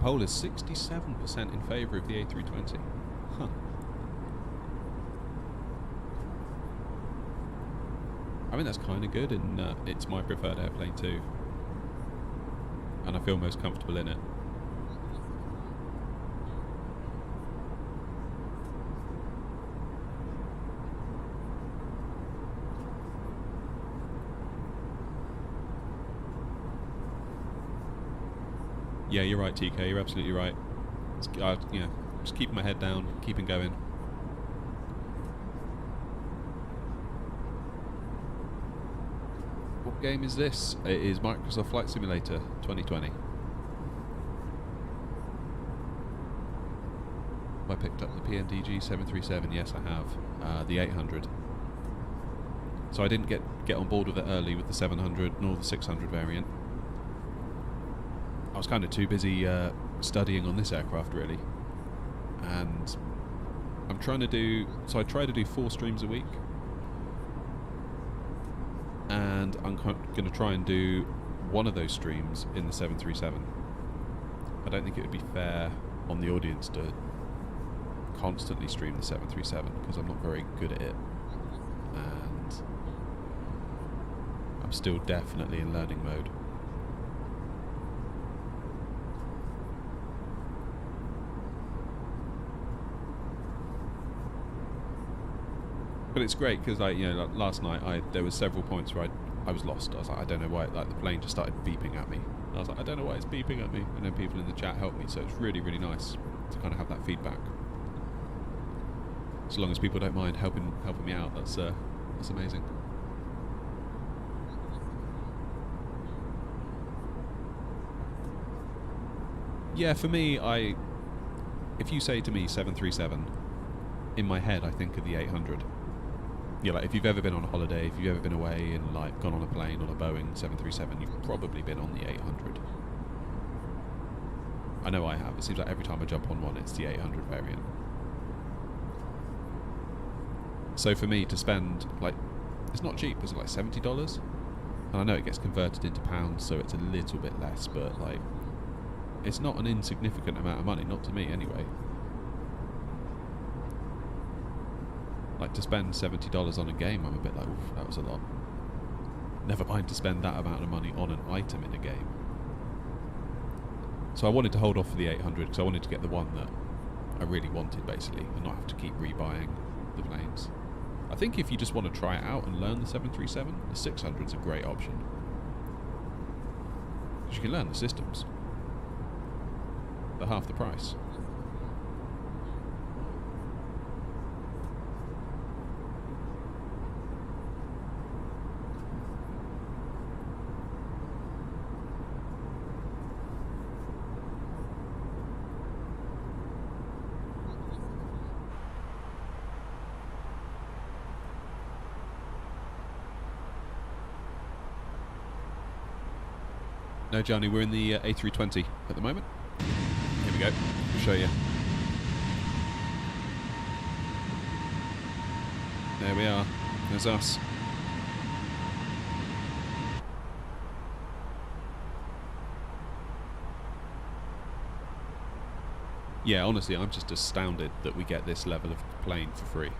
Poll is 67% in favour of the A320. Huh. I mean, that's kind of good, and it's my preferred airplane too. And I feel most comfortable in it. Yeah, you're right, TK. You're absolutely right. Just keeping my head down, keeping going. What game is this? It is Microsoft Flight Simulator 2020. I picked up the PNDG 737. Yes, I have. The 800. So I didn't get on board with it early with the 700 nor the 600 variant. I was kind of too busy studying on this aircraft, really, and I'm trying to do. So I try to do 4 streams a week, and I'm going to try and do one of those streams in the 737. I don't think it would be fair on the audience to constantly stream the 737 because I'm not very good at it, and I'm still definitely in learning mode. But it's great because, like, you know, like last night there was several points where I was lost. I was like, I don't know why. Like, the plane just started beeping at me. I was like, I don't know why it's beeping at me. And then people in the chat helped me, so it's really, really nice to kind of have that feedback. As long as people don't mind helping me out, that's amazing. Yeah, for me, if you say to me 737, in my head I think of the 800. Yeah, like if you've ever been on a holiday, if you've ever been away and like gone on a plane on a Boeing 737, you've probably been on the 800. I know I have. It seems like every time I jump on one, it's the 800 variant. So for me to spend, like, it's not cheap, is it like $70? And I know it gets converted into pounds, so it's a little bit less, but like, it's not an insignificant amount of money, not to me anyway. Like, to spend $70 on a game, I'm a bit like, oof, that was a lot. Never mind to spend that amount of money on an item in a game. So I wanted to hold off for the 800 because I wanted to get the one that I really wanted, basically, and not have to keep rebuying the planes. I think if you just want to try it out and learn the 737, the 600 is a great option. Because you can learn the systems. They're half the price. No, Johnny, we're in the A320 at the moment. Here we go. I'll show you. There we are. There's us. Yeah, honestly, I'm just astounded that we get this level of plane for free.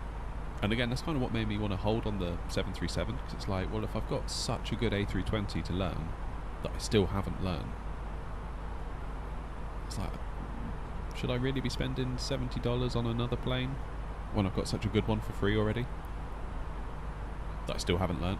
And again, that's kind of what made me want to hold on the 737, because it's like, well, if I've got such a good A320 to learn that I still haven't learned, it's like, should I really be spending $70 on another plane when I've got such a good one for free already that I still haven't learned?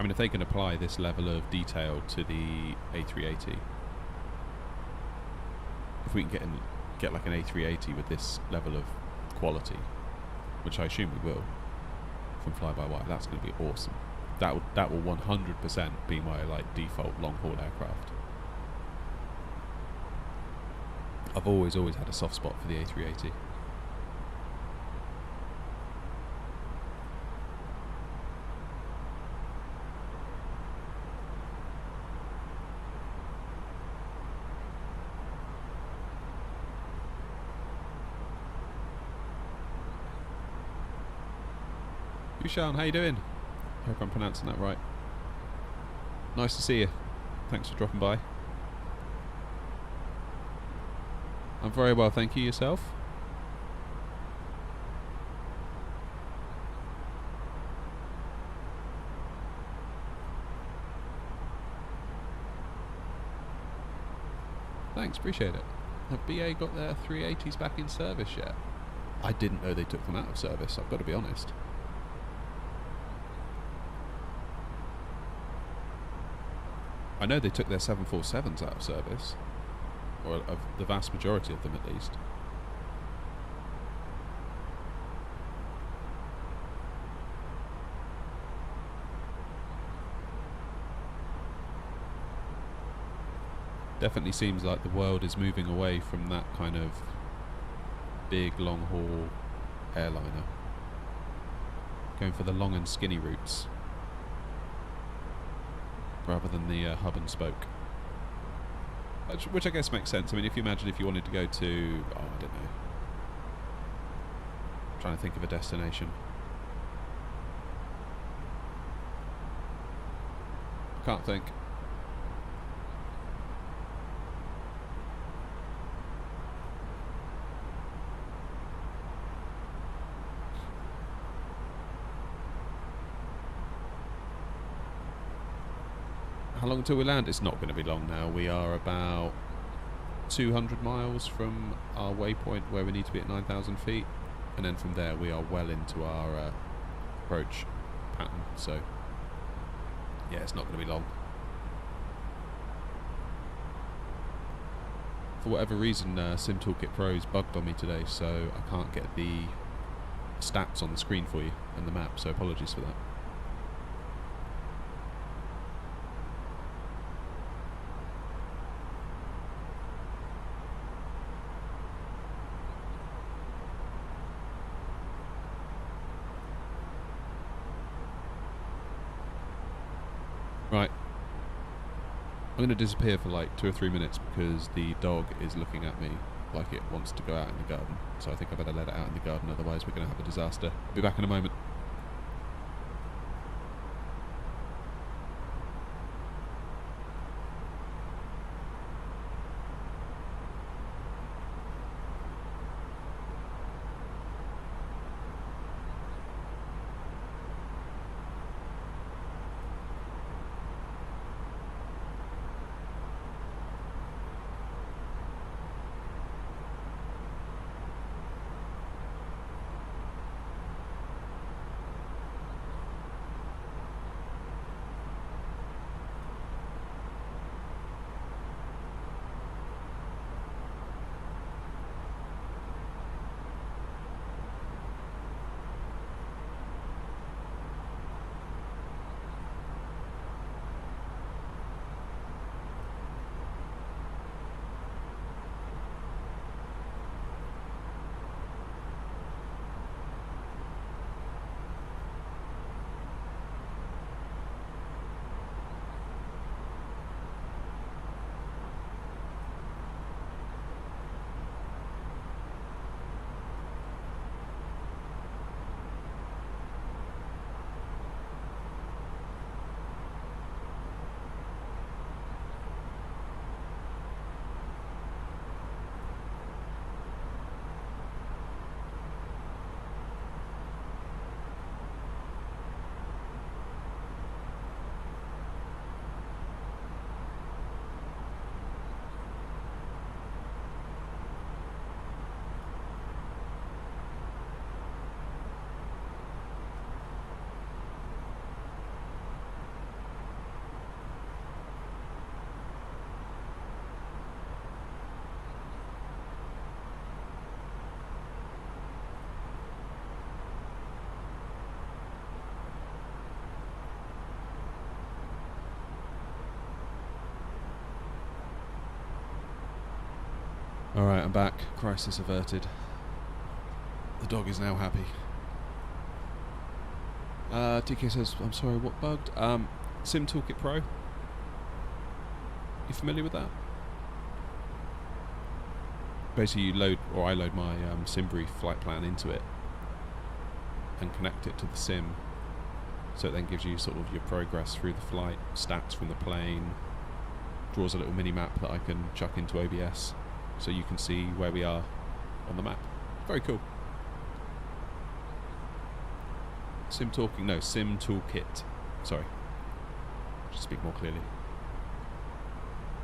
I mean, if they can apply this level of detail to the A380, if we can get like an A380 with this level of quality, which I assume we will, from fly-by-wire, that's going to be awesome. That will 100% be my like default long-haul aircraft. I've always had a soft spot for the A380. Yushan, how you doing? Hope I'm pronouncing that right. Nice to see you. Thanks for dropping by. I'm very well, thank you. Yourself? Thanks, appreciate it. Have BA got their 380s back in service yet? I didn't know they took them out of service, I've got to be honest. I know they took their 747s out of service, or of the vast majority of them at least. Definitely seems like the world is moving away from that kind of big long haul airliner, going for the long and skinny routes rather than the hub and spoke, which I guess makes sense. I mean, if you imagine if you wanted to go to, oh, I don't know, Trying to think of a destination. Can't think. How long until we land? It's not going to be long now. We are about 200 miles from our waypoint where we need to be at 9,000 feet. And then from there we are well into our approach pattern. So, yeah, it's not going to be long. For whatever reason, Sim Toolkit Pro is bugged on me today, so I can't get the stats on the screen for you and the map, so apologies for that. Right. I'm going to disappear for like 2 or 3 minutes because the dog is looking at me like it wants to go out in the garden. So I think I better let it out in the garden, otherwise we're going to have a disaster. I'll be back in a moment. Alright, I'm back. Crisis averted. The dog is now happy. DK says, I'm sorry, what bugged? Sim Toolkit Pro. You familiar with that? Basically you load, or I load my SimBrief flight plan into it and connect it to the sim, so it then gives you sort of your progress through the flight, stats from the plane, draws a little mini map that I can chuck into OBS so you can see where we are on the map. Very cool. Sim Toolkit. Sorry. Should speak more clearly.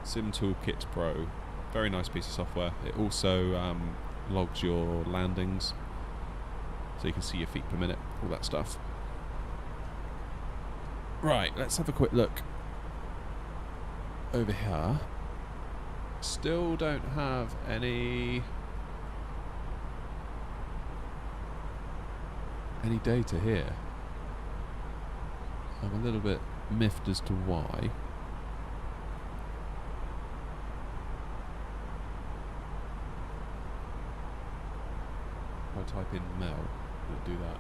Sim Toolkit Pro. Very nice piece of software. It also logs your landings, so you can see your feet per minute, all that stuff. Right, let's have a quick look over here. Still don't have any data here. I'm a little bit miffed as to why. If I type in Mel, will it do that?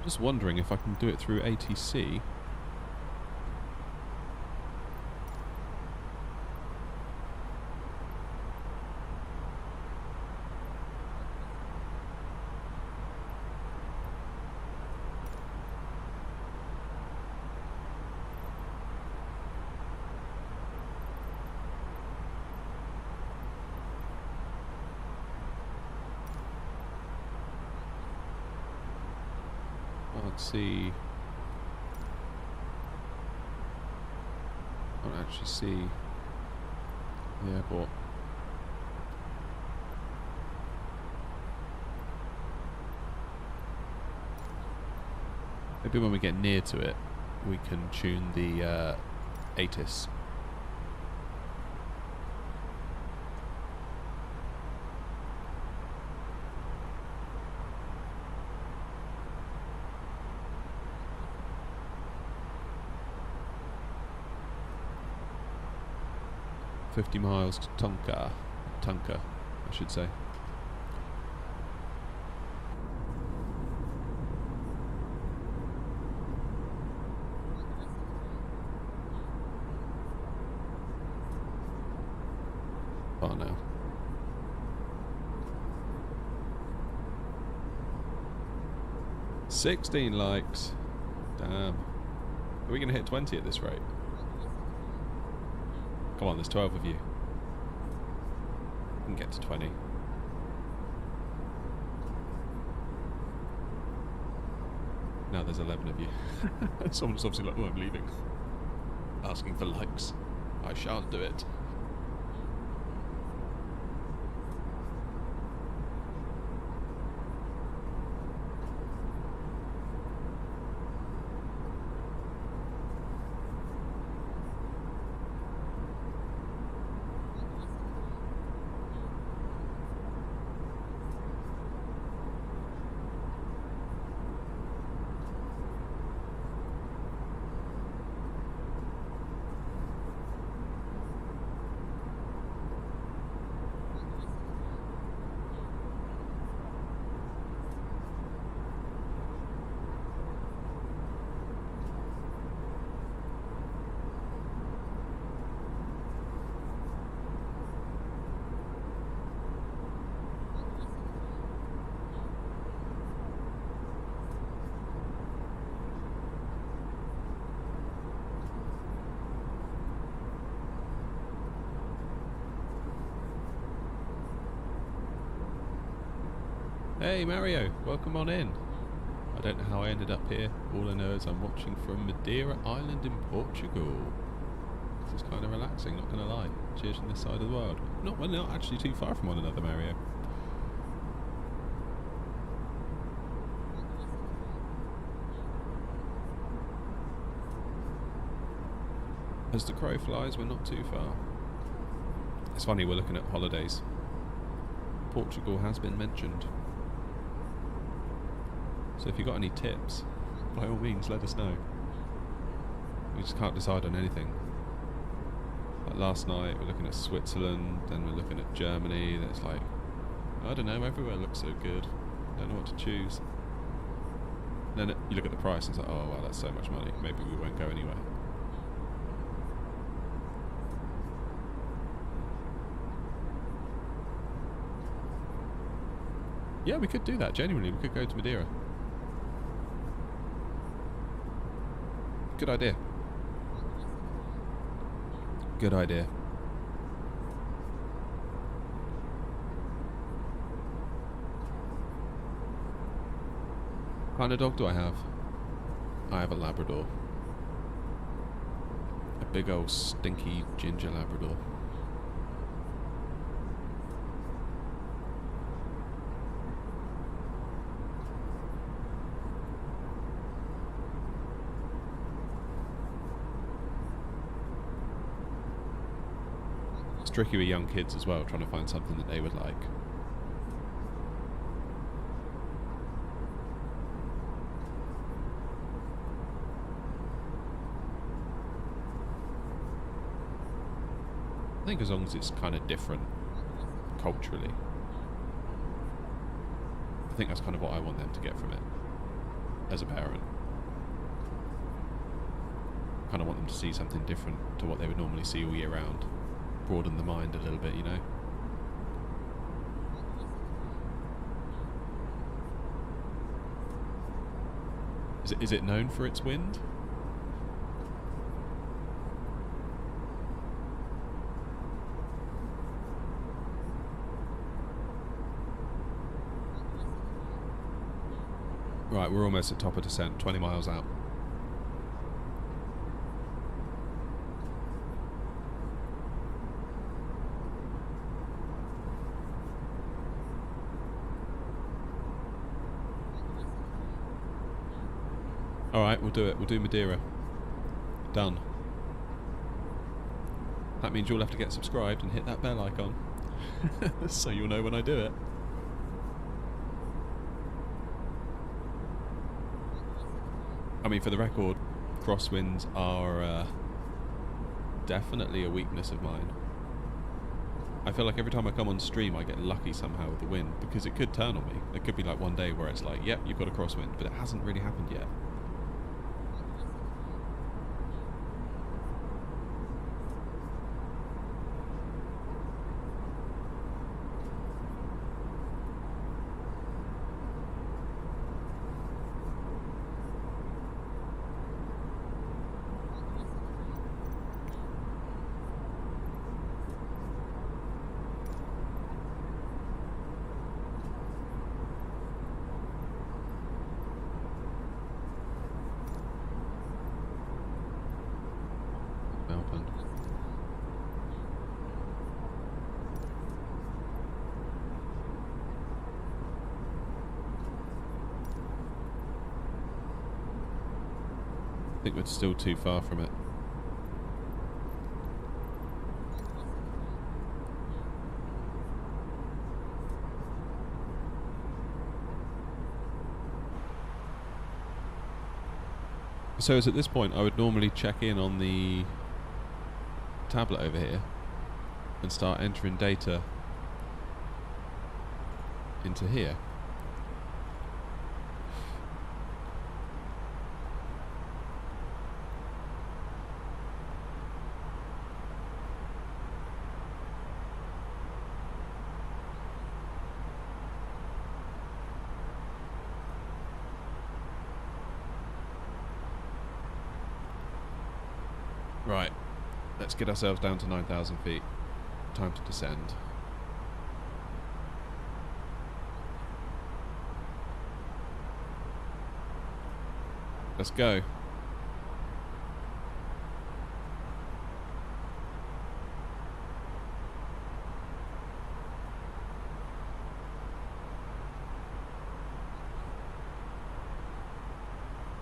Just wondering if I can do it through ATC. Can't see. Can't actually see the airport. Maybe when we get near to it, we can tune the ATIS. $50 miles to Tonka, I should say. Far now. $16 likes. Damn. Are we going to hit 20 at this rate? Come on, there's 12 of you. We can get to 20. Now there's 11 of you. Someone's obviously like, oh, I'm leaving. Asking for likes. I shan't do it. Hey Mario, welcome on in. I don't know how I ended up here. All I know is I'm watching from Madeira Island in Portugal. This is kind of relaxing, not gonna lie. Cheers from this side of the world. We're not actually too far from one another, Mario. As the crow flies, we're not too far. It's funny, we're looking at holidays. Portugal has been mentioned. So if you've got any tips, by all means let us know. We just can't decide on anything. Like last night we're looking at Switzerland, then we're looking at Germany, then it's like, I don't know, everywhere looks so good. Don't know what to choose. And then you look at the price and it's like, oh wow, that's so much money, maybe we won't go anywhere. Yeah, we could do that, genuinely, we could go to Madeira. Good idea. Good idea. What kind of dog do I have? I have a Labrador. A big old stinky ginger Labrador. Tricky with young kids as well, trying to find something that they would like. I think as long as it's kind of different culturally, I think that's kind of what I want them to get from it as a parent. Kind of want them to see something different to what they would normally see all year round. Broaden the mind a little bit, you know. Is it known for its wind? Right, we're almost at top of descent, 20 miles out. Alright, we'll do it. We'll do Madeira. Done. That means you'll have to get subscribed and hit that bell icon. So you'll know when I do it. I mean, for the record, crosswinds are definitely a weakness of mine. I feel like every time I come on stream I get lucky somehow with the wind, because it could turn on me. There could be like one day where it's like, yep, you've got a crosswind, but it hasn't really happened yet. Melbourne. I think we're still too far from it. So as at this point I would normally check in on the tablet over here and start entering data into here. Right, let's get ourselves down to 9,000 feet. Time to descend. Let's go.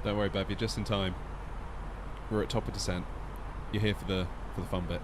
Don't worry, Bev, you're just in time. We're at top of descent. You're here for the fun bit.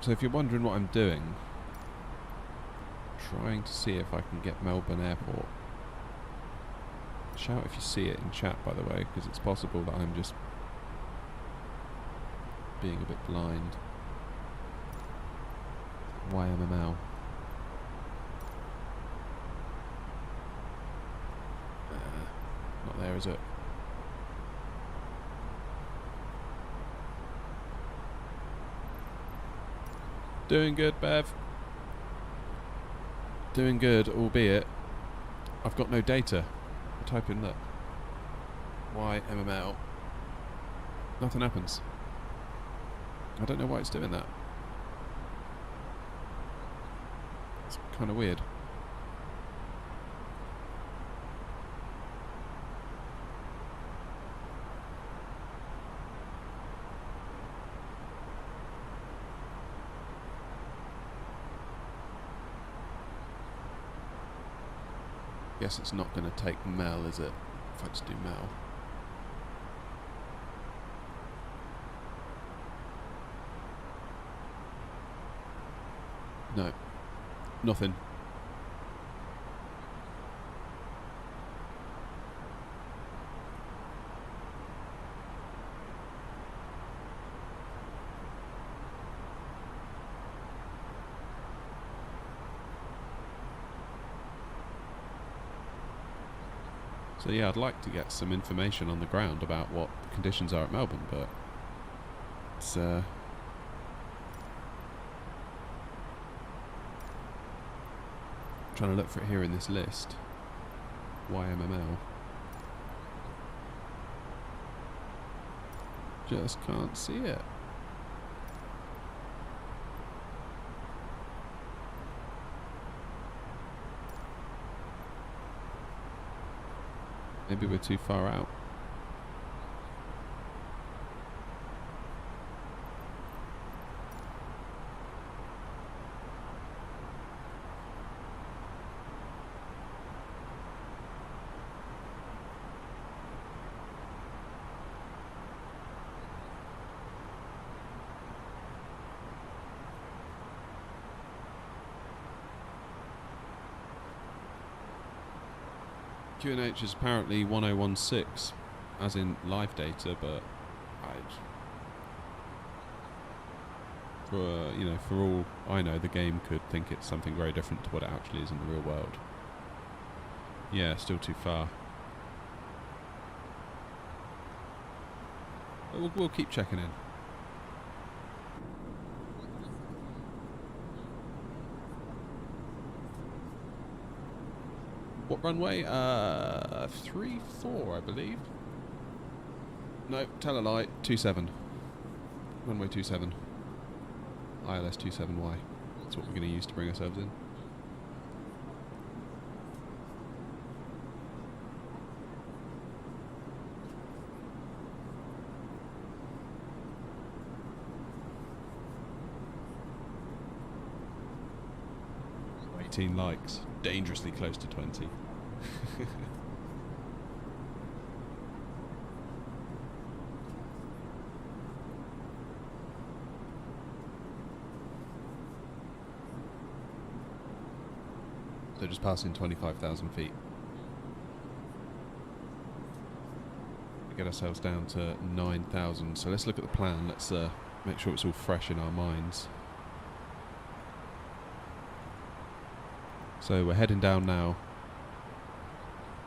So if you're wondering what I'm doing, trying to see if I can get Melbourne Airport. Shout if you see it in chat, by the way, because it's possible that I'm just being a bit blind. YMML. Not there, is it? Doing good, Bev. Doing good, albeit I've got no data. I type in that YMML. Nothing happens. I don't know why it's doing that. It's kind of weird. Guess it's not going to take Mel, is it? If I just do Mel. No. Nothing. So yeah, I'd like to get some information on the ground about what the conditions are at Melbourne, but it's trying to look for it here in this list. YMML. Just can't see it. Maybe we're too far out. QNH is apparently 1016, as in live data, but for all I know, the game could think it's something very different to what it actually is in the real world. Yeah, still too far. But we'll keep checking in. What runway? 34, I believe. No, tell a lie. 27. Runway 27. ILS 27Y. That's what we're going to use to bring ourselves in. Likes, dangerously close to 20. So just passing 25,000 feet. We get ourselves down to 9,000. So let's look at the plan. Let's make sure it's all fresh in our minds. So we're heading down now.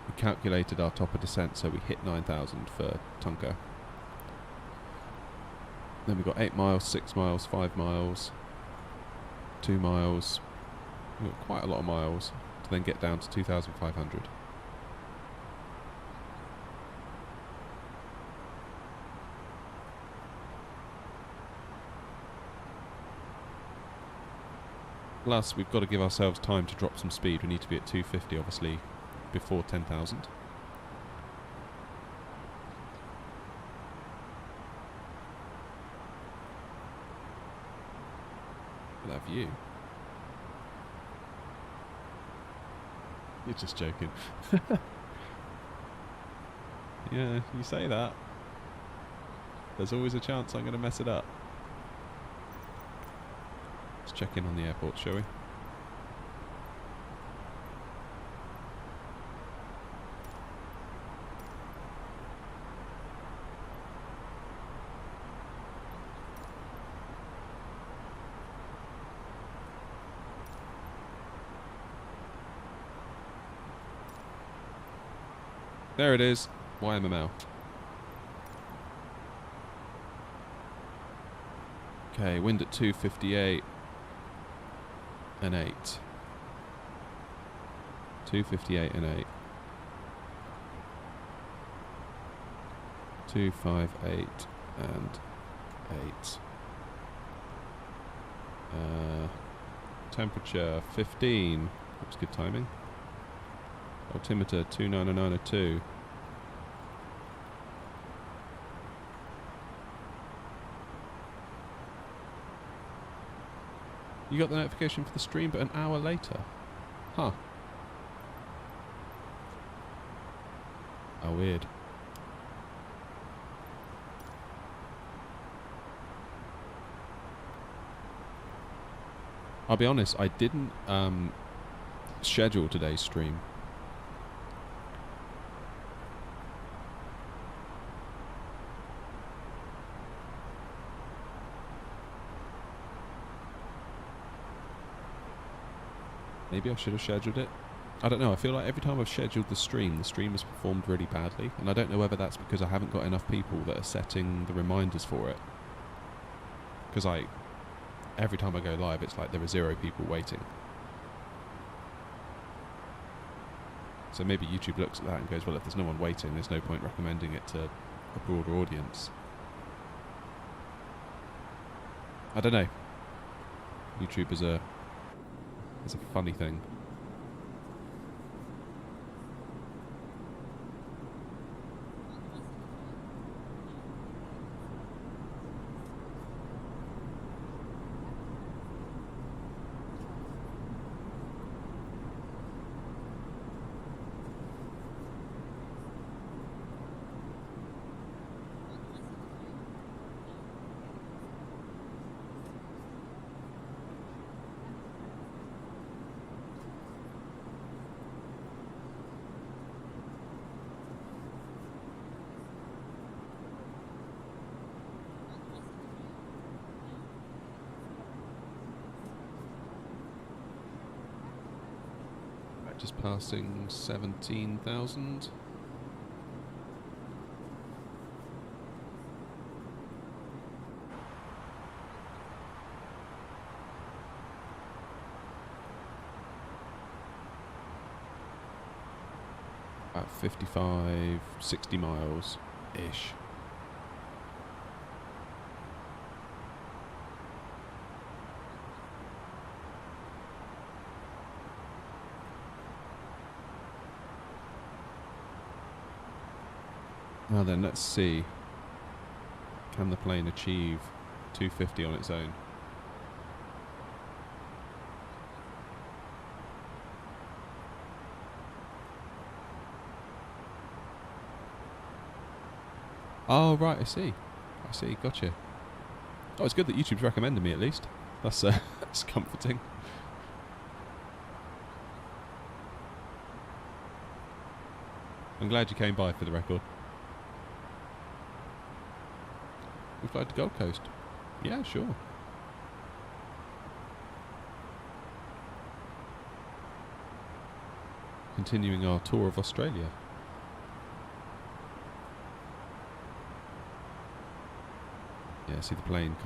We calculated our top of descent, so we hit 9,000 for Tunka. Then we've got 8 miles, 6 miles, 5 miles, 2 miles. We've got quite a lot of miles to then get down to 2,500. Plus, we've got to give ourselves time to drop some speed. We need to be at 250, obviously, before 10,000. That view. You're just joking. Yeah, you say that. There's always a chance I'm going to mess it up. Let's check in on the airport, shall we? There it is, YMML. Okay, wind at 258 and 8. 258 and 8. 258 and 8. Temperature 15. That's good timing. Altimeter 29902. You got the notification for the stream, but an hour later. Huh. How weird. I'll be honest, I didn't schedule today's stream. Maybe I should have scheduled it. I don't know, I feel like every time I've scheduled the stream has performed really badly, and I don't know whether that's because I haven't got enough people that are setting the reminders for it. Because every time I go live, it's like there are 0 people waiting. So maybe YouTube looks at that and goes, well, if there's no one waiting, there's no point recommending it to a broader audience. I don't know. YouTube is a funny thing. Just passing 17,000. About 55, 60 miles-ish. Now then, let's see. Can the plane achieve 250 on its own? Oh, right, I see. Gotcha. Oh, it's good that YouTube's recommended me at least. That's that's comforting. I'm glad you came by for the record. We fly to Gold Coast. Yeah, sure. Continuing our tour of Australia. Yeah, see, the plane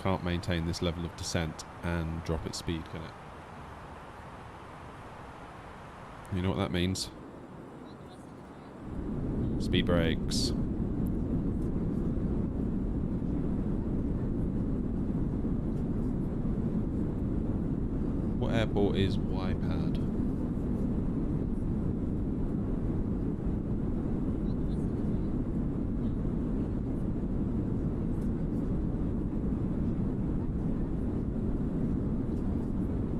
can't maintain this level of descent and drop its speed, can it? You know what that means? Speed brakes. What airport is YPAD?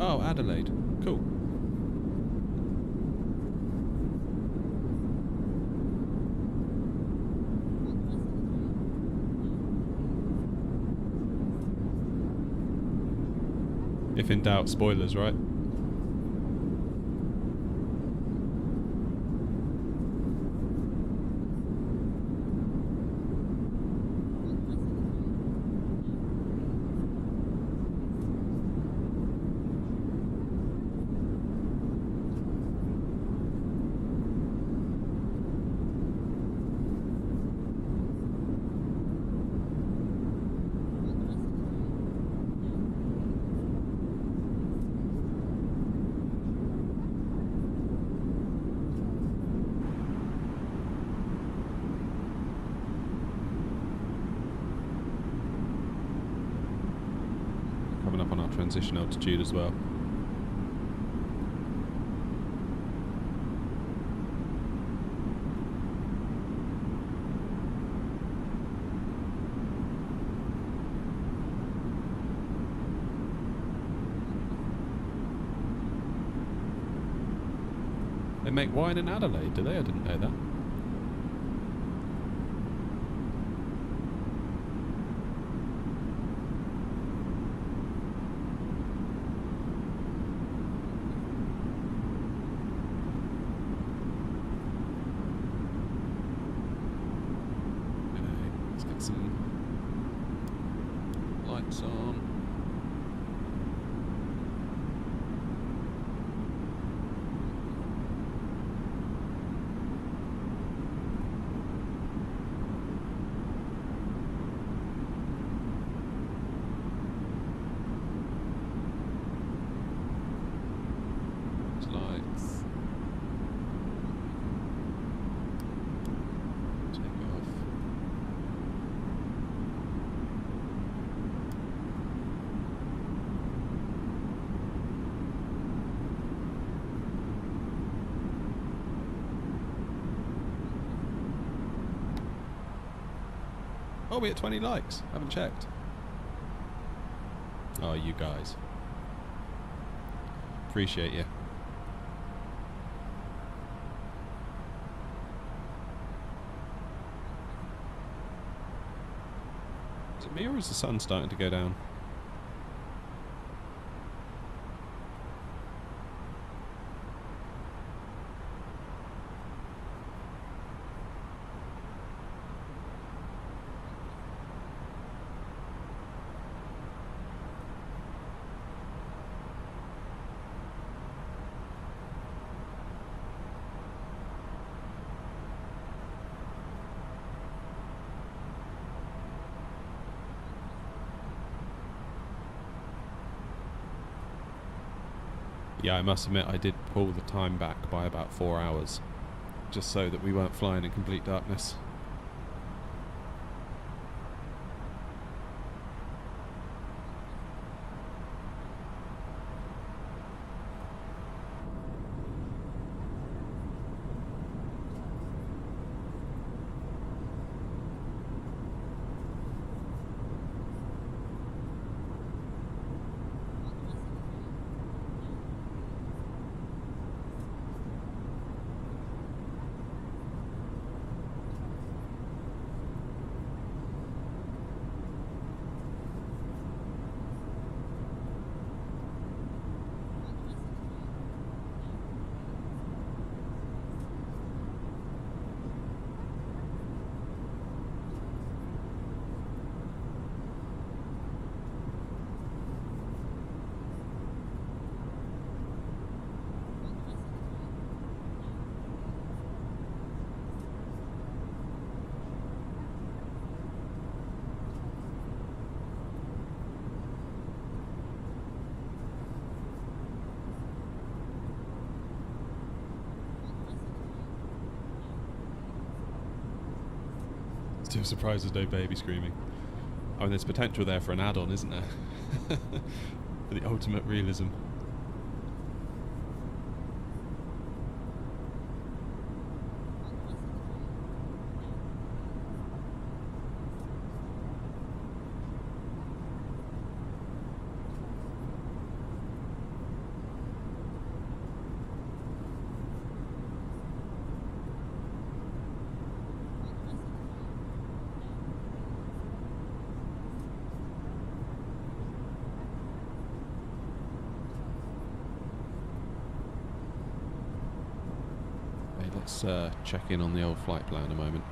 Oh, Adelaide. Cool. If in doubt, spoilers, right? Transition altitude as well. They make wine in Adelaide, do they? I didn't know that. Oh, we at 20 likes. Haven't checked. Oh, you guys. Appreciate you. Is it me or is the sun starting to go down? Yeah, I must admit I did pull the time back by about 4 hours, just so that we weren't flying in complete darkness. Still surprised there's no baby screaming. I mean, there's potential there for an add-on, isn't there? For the ultimate realism. Let's check in on the old flight plan a moment.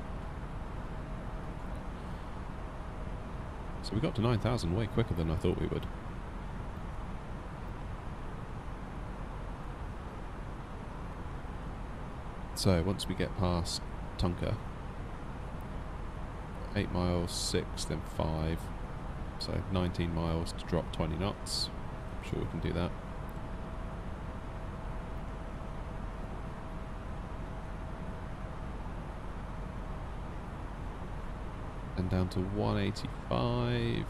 So we got to 9,000 way quicker than I thought we would. So once we get past Tunka, 8 miles, 6, then 5, so 19 miles to drop 20 knots. I'm sure we can do that. And down to 185,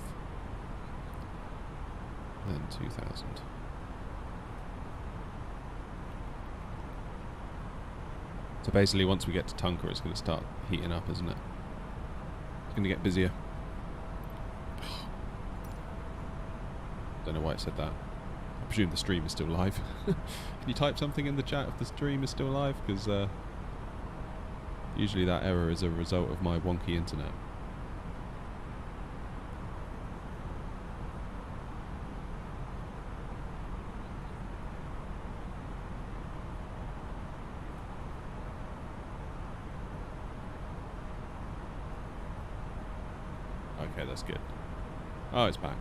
then 2,000. So basically once we get to Tunka it's going to start heating up, isn't it? It's going to get busier. Don't know why it said that. I presume the stream is still live. Can you type something in the chat if the stream is still live? Because usually that error is a result of my wonky internet. Okay, that's good. Oh, it's back.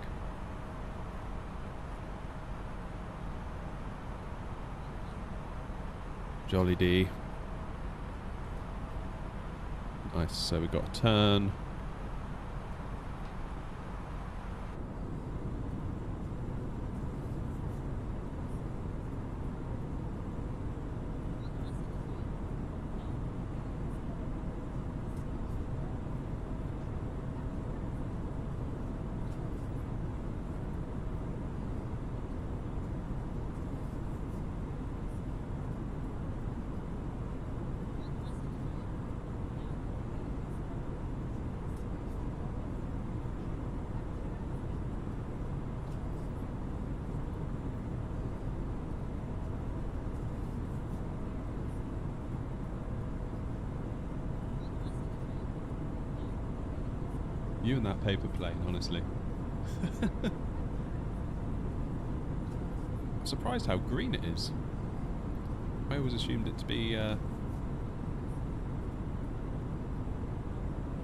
Jolly D. Nice, so we got a turn. You and that paper plane, honestly. I'm surprised how green it is. I always assumed it to be, I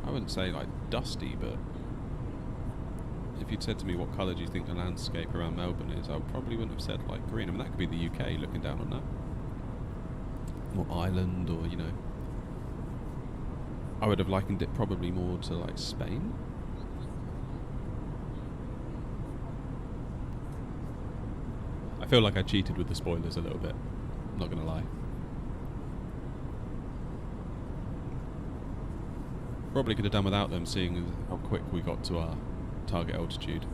wouldn't say like dusty, but if you'd said to me what colour do you think the landscape around Melbourne is, I probably wouldn't have said like green. I mean, that could be the UK looking down on that. Or Ireland, or, you know. I would have likened it probably more to like Spain. I feel like I cheated with the spoilers a little bit, I'm not going to lie. Probably could have done without them, seeing how quick we got to our target altitude.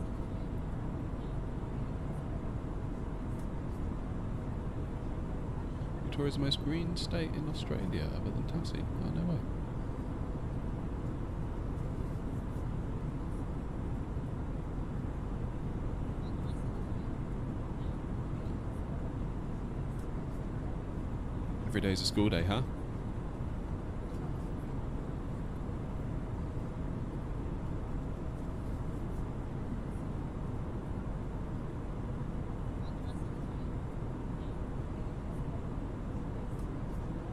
Victoria's the most green state in Australia, other than Tassie. Oh, no way. Every day's a school day, huh?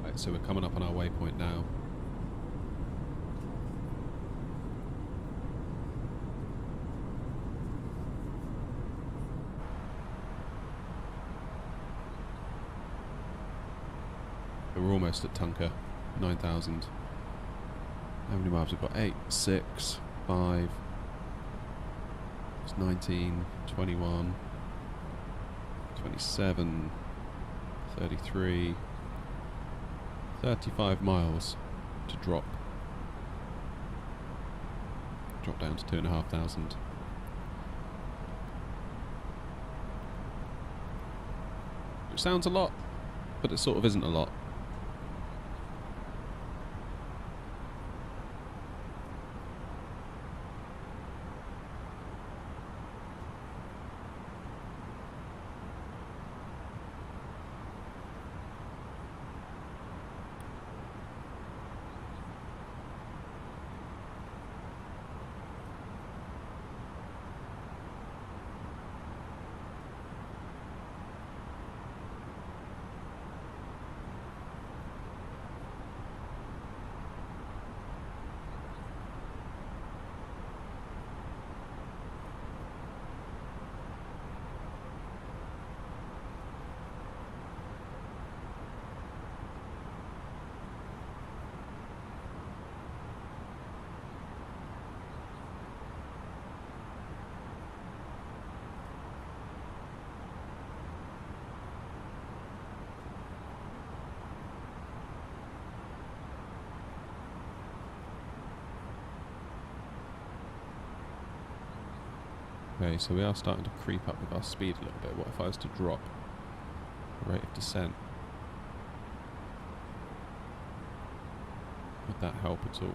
Right, so we're coming up on our waypoint now. We're almost at Tunka, 9,000. How many miles we've got? 8, 6, 5, it's 19, 21, 27, 33, 35 miles to drop. Drop down to 2,500. Which sounds a lot, but it sort of isn't a lot. Okay, so we are starting to creep up with our speed a little bit. What if I was to drop the rate of descent? Would that help at all?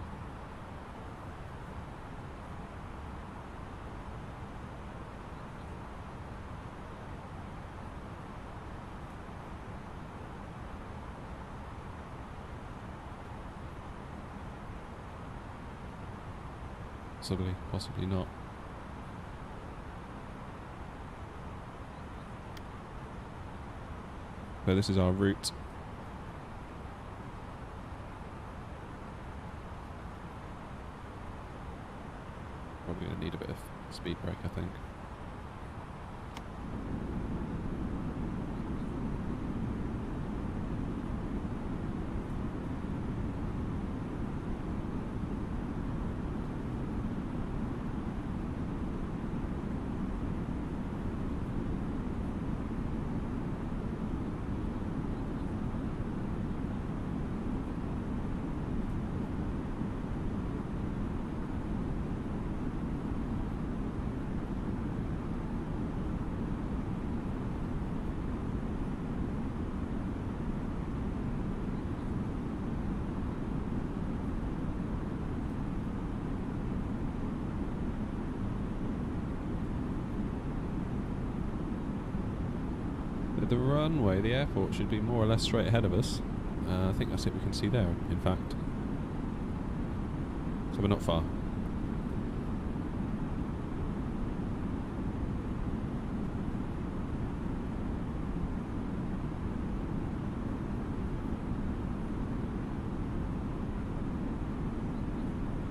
Possibly, possibly not. So this is our route. Probably going to need a bit of speed brake, I think. The runway, the airport, should be more or less straight ahead of us. I think that's it we can see there, in fact. So we're not far.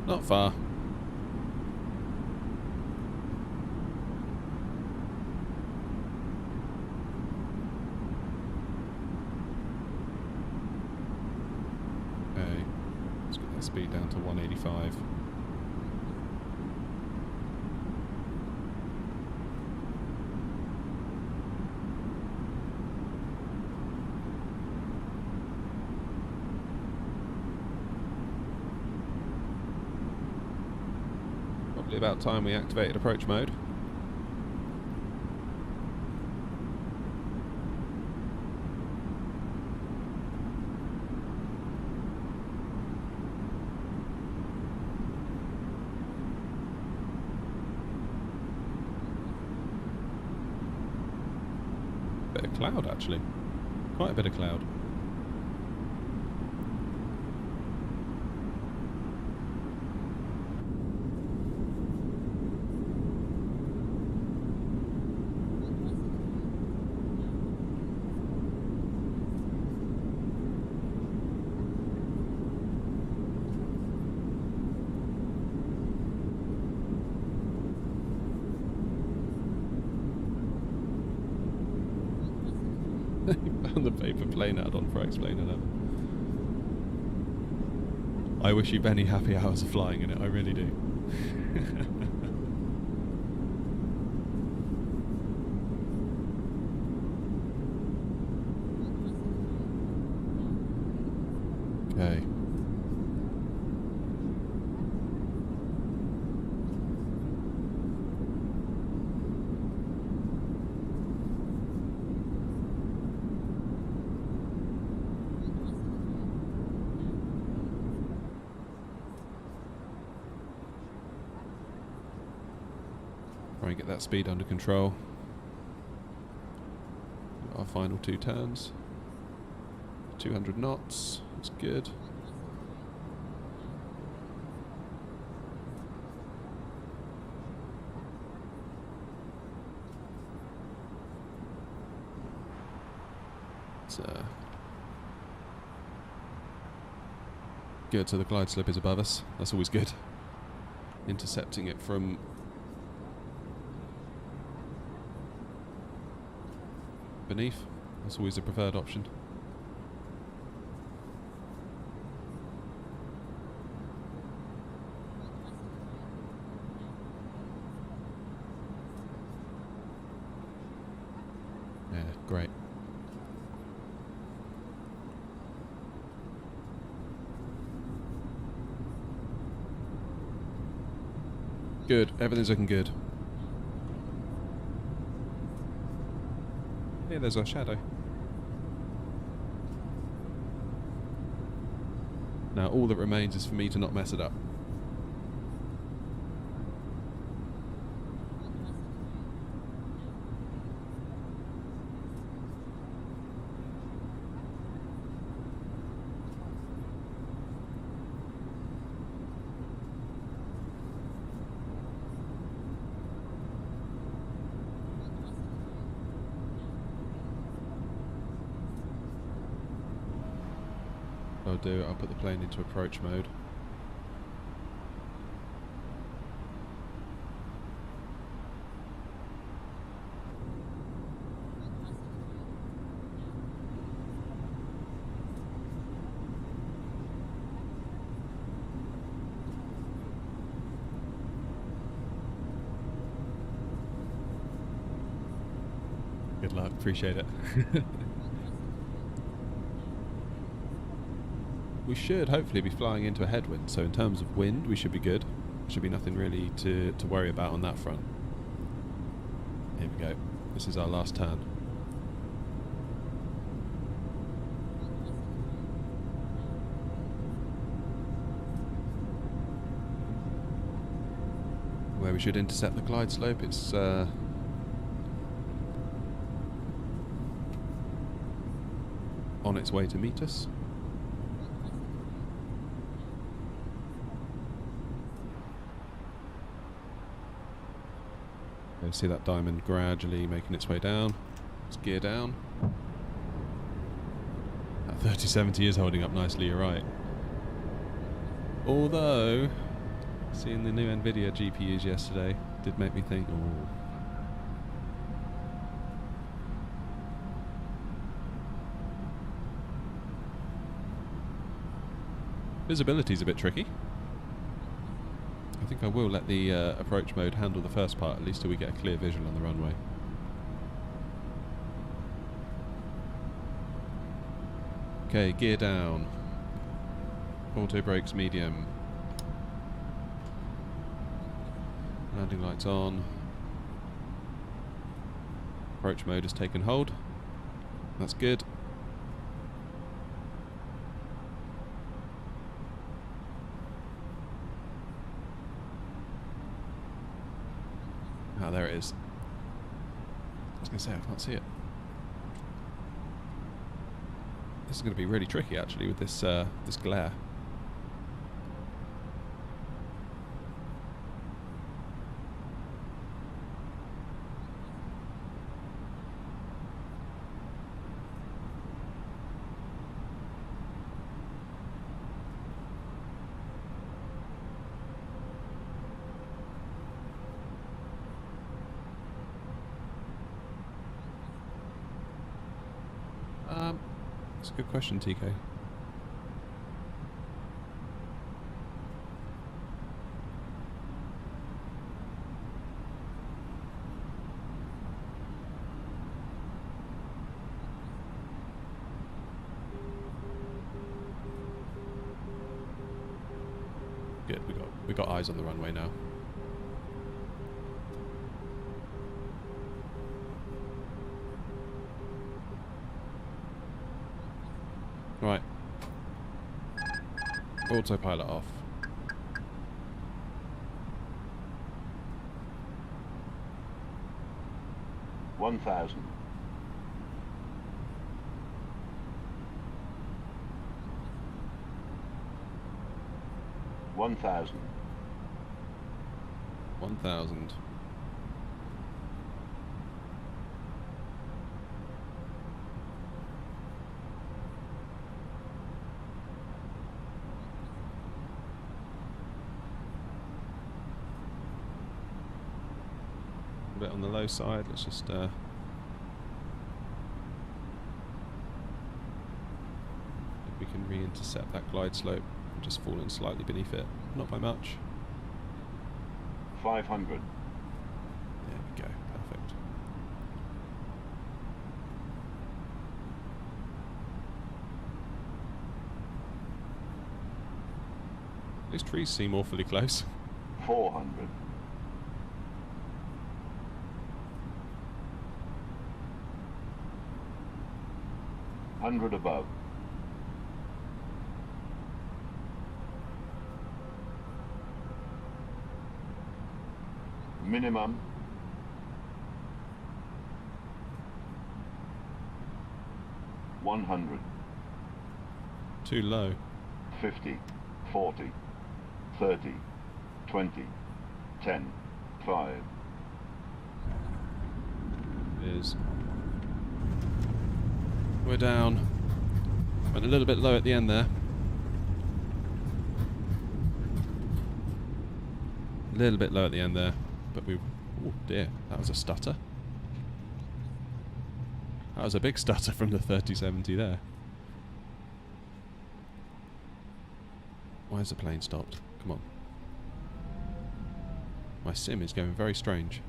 Not far. Okay, let's get that speed down to 185. Probably about time we activated approach mode. Bit of cloud actually, quite a bit of cloud. Found the paper plane ad on for explaining it. I wish you many happy hours of flying in it, I really do. Okay. Try and get that speed under control. Got our final 2 turns. 200 knots. That's good. It's good. So the glide slope is above us. That's always good. Intercepting it from beneath. That's always the preferred option. Yeah, great. Good. Everything's looking good. Yeah, there's our shadow. Now all that remains is for me to not mess it up. I'll do, I'll put the plane into approach mode. Good luck, appreciate it. We should hopefully be flying into a headwind, so in terms of wind we should be good. Should be nothing really to worry about on that front. Here we go. This is our last turn. Where we should intercept the glide slope, it's on its way to meet us. See that diamond gradually making its way down. Let's gear down. That 3070 is holding up nicely, you're right. Although, Seeing the new Nvidia GPUs yesterday did make me think, oh. Visibility's a bit tricky. I think I will let the approach mode handle the first part, at least till we get a clear visual on the runway. Okay, gear down. Auto brakes medium. Landing lights on. Approach mode has taken hold. That's good. Ah, there it is. I was going to say, I can't see it. This is going to be really tricky, actually, with this this glare. That's a good question, TK. Good, we got eyes on the runway now. Right. Autopilot off. One thousand. 1,000. 1,000. A bit on the low side. Let's just if we can re-intercept that glide slope. Just fallen slightly beneath it, not by much. 500. There we go, perfect. These trees seem awfully close. 400. 100 above. Minimum. 100. Too low. 50, 40, 30, 20, 10, 5. It is. We're down. Went a little bit low at the end there. A little bit low at the end there. But we... oh dear, that was a stutter. That was a big stutter from the 3070 there. Why has the plane stopped? Come on. My sim is going very strange.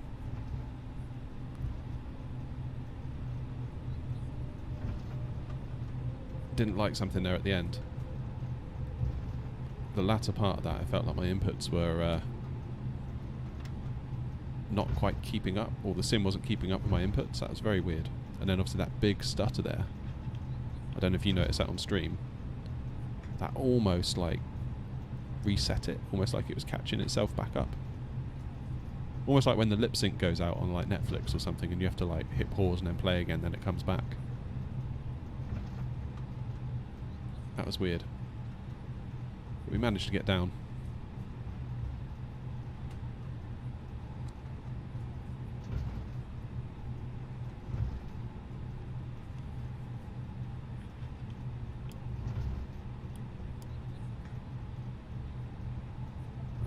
Didn't like something there at the end. The latter part of that, I felt like my inputs were... not quite keeping up, or the sim wasn't keeping up with my inputs. That was very weird. And then obviously that big stutter there, I don't know if you noticed that on stream, that almost like reset it, almost like it was catching itself back up, almost like when the lip sync goes out on like Netflix or something and you have to like hit pause and then play again, then it comes back. That was weird, but we managed to get down.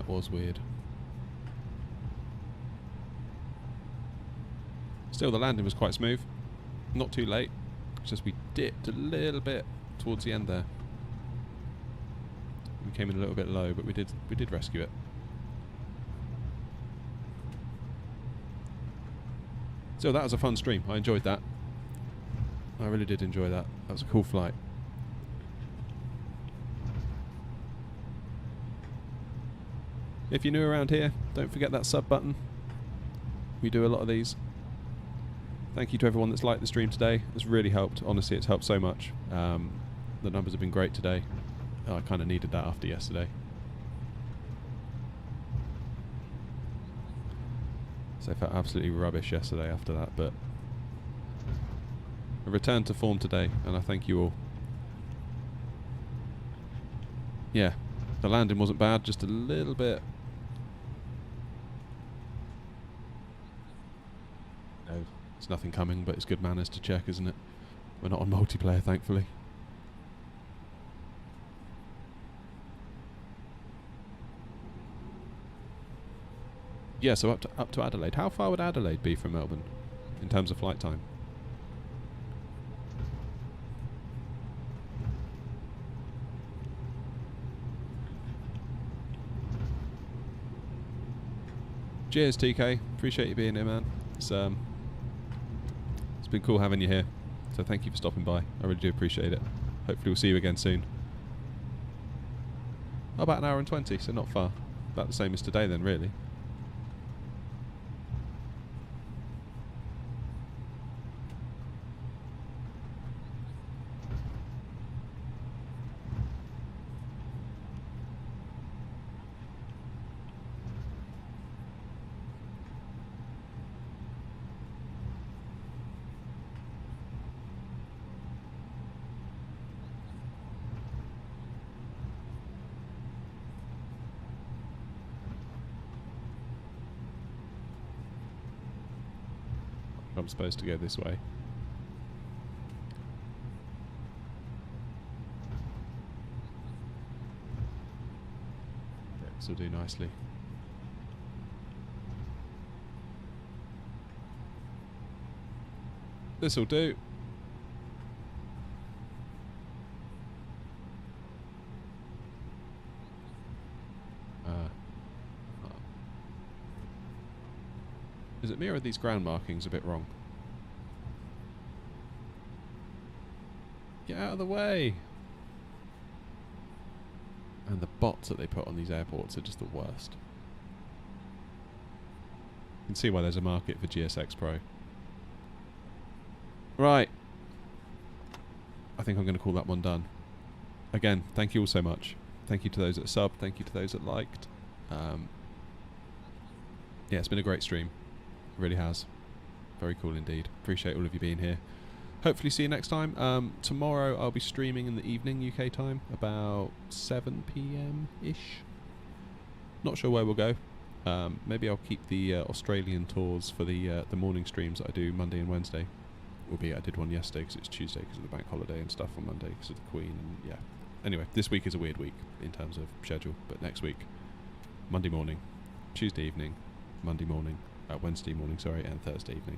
That was weird. Still, the landing was quite smooth. Not too late. It's just we dipped a little bit towards the end there. We came in a little bit low, but we did rescue it. So that was a fun stream. I enjoyed that. I really did enjoy that. That was a cool flight. If you're new around here, don't forget that sub button. We do a lot of these. Thank you to everyone that's liked the stream today. It's really helped. Honestly, it's helped so much. The numbers have been great today. I kind of needed that after yesterday. So I felt absolutely rubbish yesterday after that, but I returned to form today, and I thank you all. Yeah, the landing wasn't bad, just a little bit. No, there's nothing coming, but it's good manners to check, isn't it? We're not on multiplayer, thankfully. Yeah, so up to Adelaide. How far would Adelaide be from Melbourne in terms of flight time? Cheers, TK. Appreciate you being here, man. It's been cool having you here. So thank you for stopping by. I really do appreciate it. Hopefully we'll see you again soon. Oh, about an hour and 20, so not far. About the same as today then, really. I'm supposed to go this way. Yeah, this will do nicely. This will do. Is it me or are these ground markings a bit wrong? Get out of the way! And the bots that they put on these airports are just the worst. You can see why there's a market for GSX Pro. Right. I think I'm going to call that one done. Again, thank you all so much. Thank you to those that subbed. Thank you to those that liked. Yeah, it's been a great stream. It really has. Very cool indeed. Appreciate all of you being here. Hopefully see you next time. Tomorrow I'll be streaming in the evening UK time, about 7 PM-ish. Not sure where we'll go. Maybe I'll keep the Australian tours for the morning streams that I do Monday and Wednesday. Albeit I did one yesterday because it's Tuesday because of the bank holiday and stuff on Monday because of the Queen and yeah. Anyway, this week is a weird week in terms of schedule, but next week, Monday morning, Tuesday evening, Monday morning, Wednesday morning, sorry, and Thursday evening.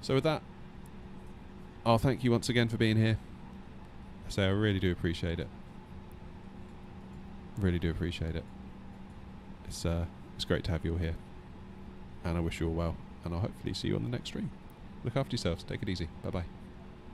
So with that, I'll thank you once again for being here. I say I really do appreciate it. Really do appreciate it. It's great to have you all here. And I wish you all well. And I'll hopefully see you on the next stream. Look after yourselves. Take it easy. Bye-bye.